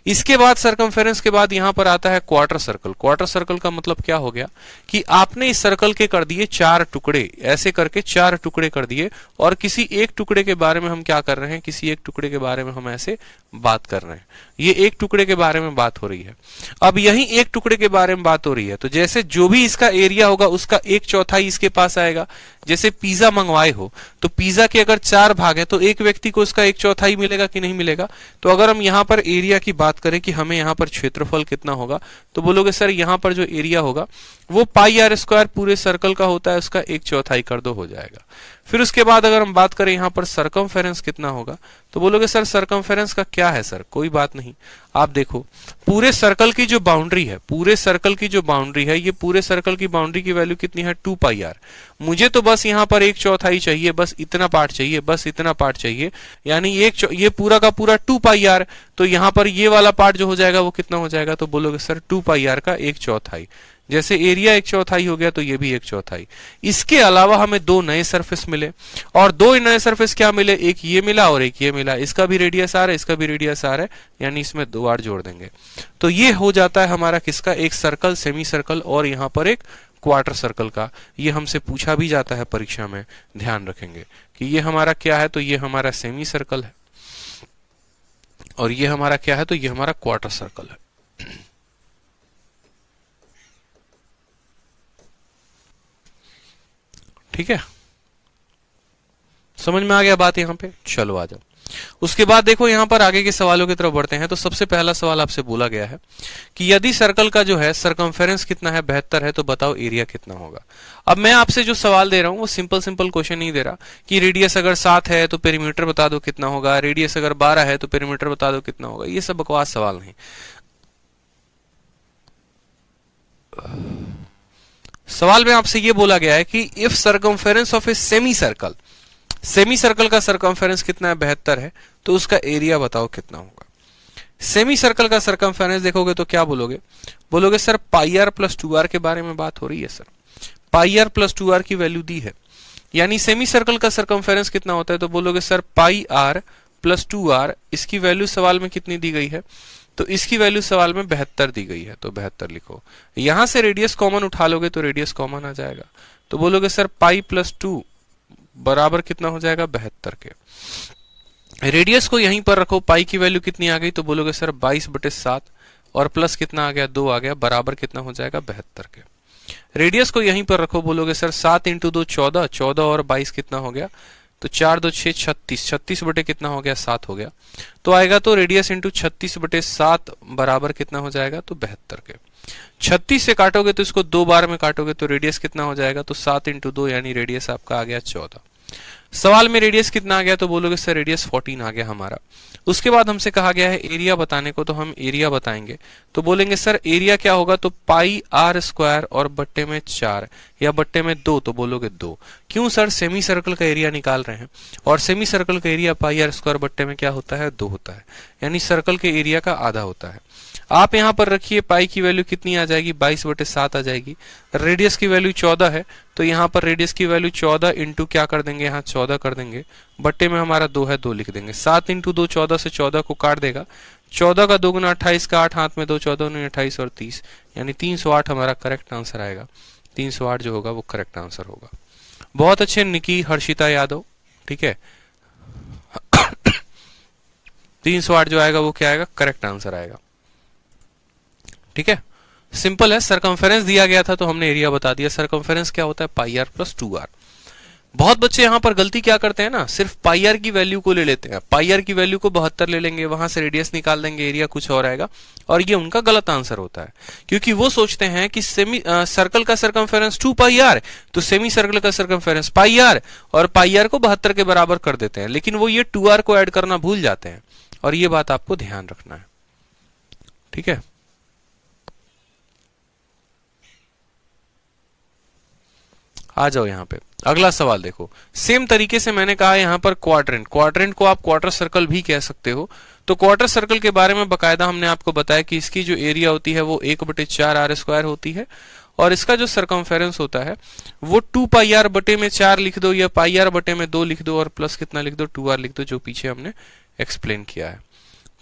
इसके बाद सरकमफेरेंस के बाद यहां पर आता है क्वार्टर सर्कल। क्वार्टर सर्कल का मतलब क्या हो गया कि आपने इस सर्कल के कर दिए 4 टुकड़े, ऐसे करके 4 टुकड़े कर दिए और किसी एक टुकड़े के बारे में हम क्या कर रहे हैं, किसी एक टुकड़े के बारे में हम ऐसे बात कर रहे हैं। ये एक टुकड़े के बारे में बात हो रही है। अब यही एक टुकड़े के बारे में बात हो रही है, तो जैसे जो भी इसका एरिया होगा उसका 1/4 इसके पास आएगा। जैसे पिज्जा मंगवाए हो तो पिज्जा के अगर 4 भाग है तो एक व्यक्ति को उसका 1/4 मिलेगा कि नहीं मिलेगा। तो अगर हम यहाँ पर एरिया की बात करें कि हमें यहाँ पर क्षेत्रफल कितना होगा, तो बोलोगे सर यहाँ पर जो एरिया होगा वो पाई आर स्क्वायर पूरे सर्कल का होता है, उसका 1/4 कर दो, हो जाएगा। फिर उसके बाद अगर हम बात करें यहाँ पर सरकमफेरेंस कितना होगा, तो बोलोगे सर सरकमफेरेंस का क्या है सर, कोई बात नहीं। आप देखो पूरे सर्कल की जो बाउंड्री है, पूरे सर्कल की जो बाउंड्री है, ये पूरे सर्कल की बाउंड्री की वैल्यू कितनी है, 2 पाई आर। मुझे तो बस यहाँ पर 1/4 चाहिए, बस इतना पार्ट चाहिए, बस इतना पार्ट चाहिए, यानी ये पूरा का पूरा 2 पाई आर। तो यहाँ पर ये वाला पार्ट जो हो जाएगा वो कितना हो जाएगा, तो बोलोगे सर 2 पाई आर का 1/4। जैसे एरिया 1/4 हो गया तो ये भी 1/4। इसके अलावा हमें 2 नए सरफेस मिले और 2 नए सरफेस क्या मिले, एक ये मिला और एक ये मिला। इसका भी रेडियस आर है, इसका भी रेडियस आर है, यानी इसमें 2 आर जोड़ देंगे। तो ये हो जाता है हमारा किसका, एक सर्कल, सेमी सर्कल और यहाँ पर एक क्वार्टर सर्कल का। ये हमसे पूछा भी जाता है परीक्षा में, ध्यान रखेंगे कि ये हमारा क्या है, तो ये हमारा सेमी सर्कल है और ये हमारा क्या है, तो ये हमारा क्वार्टर सर्कल है। ठीक है, समझ में आ गया बात यहाँ पे, चलो आ जाओ। उसके बाद देखो यहाँ पर आगे के सवालों की तरफ बढ़ते हैं। तो सबसे पहला सवाल आपसे बोला गया है कि यदि सर्कल का जो है सरकमफेरेंस कितना है, 72 है, तो बताओ एरिया कितना होगा। अब मैं आपसे जो सवाल दे रहा हूं वो सिंपल क्वेश्चन नहीं दे रहा कि रेडियस अगर 7 है तो पेरीमीटर बता दो कितना होगा, रेडियस अगर 12 है तो पेरीमीटर बता दो कितना होगा। ये सब बकवास सवाल नहीं। सवाल में आपसे ये बोला गया है कि if circumference of a semi circle, semi circle का सरकमफेरेंस कितना है, 72 है, तो उसका एरिया बताओ कितना होगा। सेमी सर्कल का सरकमफेरेंस देखोगे तो क्या बोलोगे, बोलोगे sir pi are plus 2r के बारे में बात हो रही है। Sir pi are plus 2r की वैल्यू दी है, यानी सेमी सर्कल का सरकमफेरेंस कितना होता है, तो बोलोगे sir pi are plus 2r। इसकी वैल्यू सवाल में कितनी दी गई है, तो इसकी वैल्यू सवाल में 72 दी गई है, तो 72 लिखो। यहां से रेडियस कॉमन उठा लोगे तो रेडियस कॉमन आ जाएगा, तो बोलोगे सर पाई प्लस 2 बराबर कितना हो जाएगा, 72 के। रेडियस को यहीं पर रखो, पाई की वैल्यू कितनी आ गई, तो बोलोगे सर 22/7 और प्लस कितना आ गया, 2 आ गया, बराबर कितना हो जाएगा, 72 के। रेडियस को यहीं पर रखो, बोलोगे सर 7 × 2 14, 14 और 22 कितना हो गया, तो 4 2 6 36, 36 बटे कितना हो गया, 7 हो गया। तो आएगा तो रेडियस इंटू 36/7 बराबर कितना हो जाएगा, तो 72 के। 36 से काटोगे तो इसको 2 बार में काटोगे तो रेडियस कितना हो जाएगा, तो 7 × 2, यानी रेडियस आपका आ गया 14। सवाल में रेडियस कितना आ गया, तो बोलोगे सर रेडियस 14 आ गया हमारा। उसके बाद हमसे कहा गया है एरिया बताने को, तो हम एरिया बताएंगे। तो बोलेंगे सर एरिया क्या होगा, तो पाई आर स्क्वायर और बट्टे में 4 या बट्टे में 2, तो बोलोगे 2। क्यों सर, सेमी सर्कल का एरिया निकाल रहे हैं और सेमी सर्कल का एरिया पाई आर स्क्वायर बट्टे में क्या होता है, 2 होता है, यानी सर्कल के एरिया का आधा होता है। आप यहां पर रखिए पाई की वैल्यू कितनी आ जाएगी, 22/7 आ जाएगी। रेडियस की वैल्यू 14 है, तो यहां पर रेडियस की वैल्यू 14 इंटू क्या कर देंगे, यहाँ 14 कर देंगे, बट्टे में हमारा 2 है, 2 लिख देंगे। 7 इंटू 2 14 से 14 को काट देगा, 14 का 2 गुना 28 का 8 हाथ में 2, 14 9 28 और 30, यानी 308 हमारा करेक्ट आंसर आएगा। 308 जो होगा वो करेक्ट आंसर होगा। बहुत अच्छे निकी हर्षिता यादव, ठीक है। 308 जो आएगा वो क्या आएगा, करेक्ट आंसर आएगा, ठीक है। सिंपल है, सरकमफेरेंस दिया गया था तो हमने एरिया बता दिया। सरकमफेरेंस क्या होता है, पाई आर प्लस 2r। बहुत बच्चे यहां पर गलती क्या करते हैं ना, सिर्फ पाई आर की वैल्यू को ले लेते हैं। पाई आर की वैल्यू को 72 ले लेंगे, वहां से रेडियस निकाल देंगे, एरिया कुछ और आएगा, और ये उनका गलत आंसर होता है, क्योंकि वो सोचते हैं कि सर्कल का सरकमफेरेंस 2 पाई आर, तो सेमी सर्कल का सरकमफेरेंस पाई आर, और पाई आर को 72 के बराबर कर देते हैं, लेकिन वो ये 2r को ऐड करना भूल जाते हैं, और ये बात आपको ध्यान रखना है, ठीक है। आ जाओ यहाँ पे अगला सवाल देखो। सेम तरीके से मैंने कहा यहाँ पर क्वाड्रेंट, क्वाड्रेंट को आप क्वार्टर सर्कल भी कह सकते हो। तो क्वार्टर सर्कल के बारे में बकायदा हमने आपको बताया कि इसकी जो एरिया होती है वो 1/4 आर स्क्वायर होती है, और इसका जो सरकमफेरेंस होता है वो 2 पाई आर बटे में 4 लिख दो, या पाई आर बटे में 2 लिख दो, और प्लस कितना लिख दो, 2r लिख दो, जो पीछे हमने एक्सप्लेन किया है,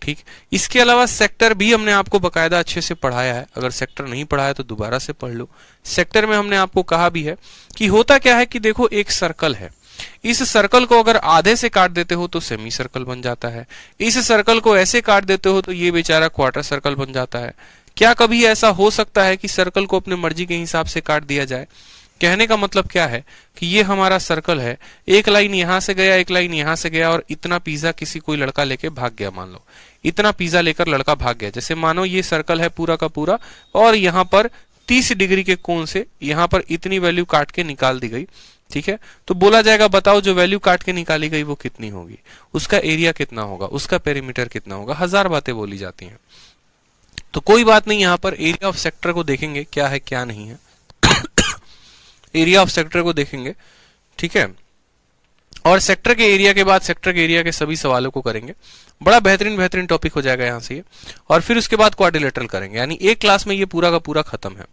ठीक। इसके अलावा सेक्टर भी हमने आपको बकायदा अच्छे से पढ़ाया है। अगर सेक्टर नहीं पढ़ाया तो दोबारा से पढ़ लो। सेक्टर में हमने आपको कहा भी है कि होता क्या है कि देखो एक सर्कल है, इस सर्कल को अगर आधे से काट देते हो तो सेमी सर्कल बन जाता है, इस सर्कल को ऐसे काट देते हो तो ये बेचारा क्वार्टर सर्कल बन जाता है। क्या कभी ऐसा हो सकता है कि सर्कल को अपने मर्जी के हिसाब से काट दिया जाए? कहने का मतलब क्या है कि ये हमारा सर्कल है, एक लाइन यहां से गया, एक लाइन यहां से गया, और इतना पिज्जा किसी कोई लड़का लेके भाग गया। मान लो इतना पिज्जा लेकर लड़का भाग गया। जैसे मानो ये सर्कल है पूरा का पूरा, और यहाँ पर 30 डिग्री के कोण से यहाँ पर इतनी वैल्यू काट के निकाल दी गई, ठीक है। तो बोला जाएगा बताओ जो वैल्यू काट के निकाली गई वो कितनी होगी, उसका एरिया कितना होगा, उसका पेरीमीटर कितना होगा। 1000 बातें बोली जाती हैं। तो कोई बात नहीं, यहाँ पर एरिया ऑफ सेक्टर को देखेंगे क्या है क्या नहीं है। एरिया ऑफ सेक्टर को देखेंगे, ठीक है, और सेक्टर के एरिया के बाद सेक्टर के एरिया के सभी सवालों को करेंगे। बड़ा बेहतरीन टॉपिक हो जाएगा यहाँ से ये। और फिर उसके बाद क्वाड्रिलेटरल करेंगे, यानी एक क्लास में ये पूरा का पूरा खत्म है,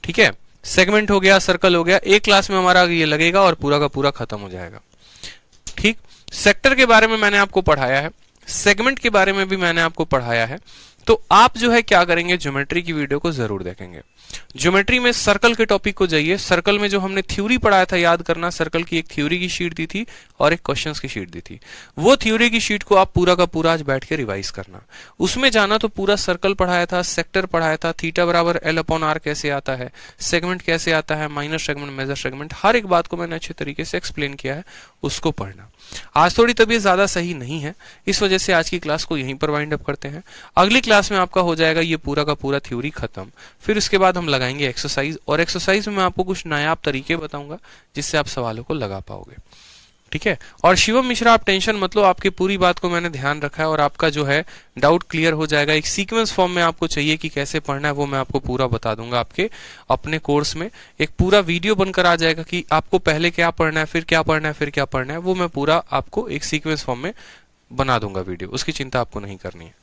ठीक है। सेगमेंट हो गया, सर्कल हो गया, एक क्लास में हमारा ये लगेगा और पूरा का पूरा खत्म हो जाएगा, ठीक। सेक्टर के बारे में मैंने आपको पढ़ाया है, सेगमेंट के बारे में भी मैंने आपको पढ़ाया है। तो आप जो है क्या करेंगे, ज्योमेट्री की वीडियो को जरूर देखेंगे। ज्योमेट्री में सर्कल के टॉपिक को जाइए। सर्कल में जो हमने थ्योरी पढ़ाया था याद करना, सर्कल की एक थ्योरी की शीट दी थी और एक क्वेश्चंस की शीट दी थी। वो थ्योरी की शीट को आप पूरा का पूरा आज बैठ के रिवाइज करना। उसमें जाना तो पूरा सर्कल पढ़ाया था, सेक्टर पढ़ाया था, थीटा बराबर L/R कैसे आता है, सेगमेंट कैसे आता है, माइनर सेगमेंट, मेजर सेगमेंट, हर एक बात को मैंने अच्छे तरीके से एक्सप्लेन किया है, उसको पढ़ना। आज थोड़ी तबीयत ज्यादा सही नहीं है, इस वजह से आज की क्लास को यहीं पर वाइंड अप करते हैं। अगली क्लास में आपका हो जाएगा ये पूरा का पूरा थ्योरी खत्म। फिर उसके बाद हम लगाएंगे एक्सरसाइज, और एक्सरसाइज में मैं आपको कुछ नायाब तरीके बताऊंगा जिससे आप सवालों को लगा पाओगे, ठीक है। और शिवम मिश्रा आप टेंशन मत लो, आपकी पूरी बात को मैंने ध्यान रखा है और आपका जो है डाउट क्लियर हो जाएगा। एक सीक्वेंस फॉर्म में आपको चाहिए कि कैसे पढ़ना है, वो मैं आपको पूरा बता दूंगा। आपके अपने कोर्स में एक पूरा वीडियो बनकर आ जाएगा कि आपको पहले क्या पढ़ना है, फिर क्या पढ़ना है, फिर क्या पढ़ना है, वो मैं पूरा आपको एक सीक्वेंस फॉर्म में बना दूंगा वीडियो, उसकी चिंता आपको नहीं करनी है,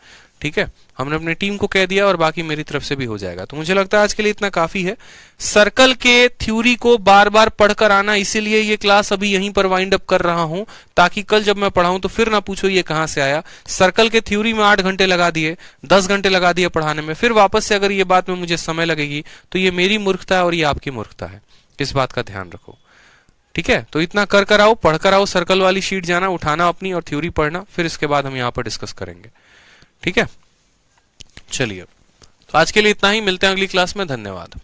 ठीक है। हमने अपनी टीम को कह दिया और बाकी मेरी तरफ से भी हो जाएगा। तो मुझे लगता है आज के लिए इतना काफी है। सर्कल के थ्योरी को बार बार पढ़कर आना, इसीलिए ये क्लास अभी यहीं पर वाइंड अप कर रहा हूं, ताकि कल जब मैं पढ़ाऊं तो फिर ना पूछो ये कहां से आया। सर्कल के थ्योरी में 8 घंटे लगा दिए, 10 घंटे लगा दिए पढ़ाने में, फिर वापस से अगर ये बात में मुझे समय लगेगी तो ये मेरी मूर्खता है और ये आपकी मूर्खता है। इस बात का ध्यान रखो, ठीक है। तो इतना कर आओ, पढ़कर आओ, सर्कल वाली शीट जाना, उठाना अपनी और थ्योरी पढ़ना, फिर इसके बाद हम यहाँ पर डिस्कस करेंगे, ठीक है। चलिए, तो आज के लिए इतना ही, मिलते हैं अगली क्लास में। धन्यवाद।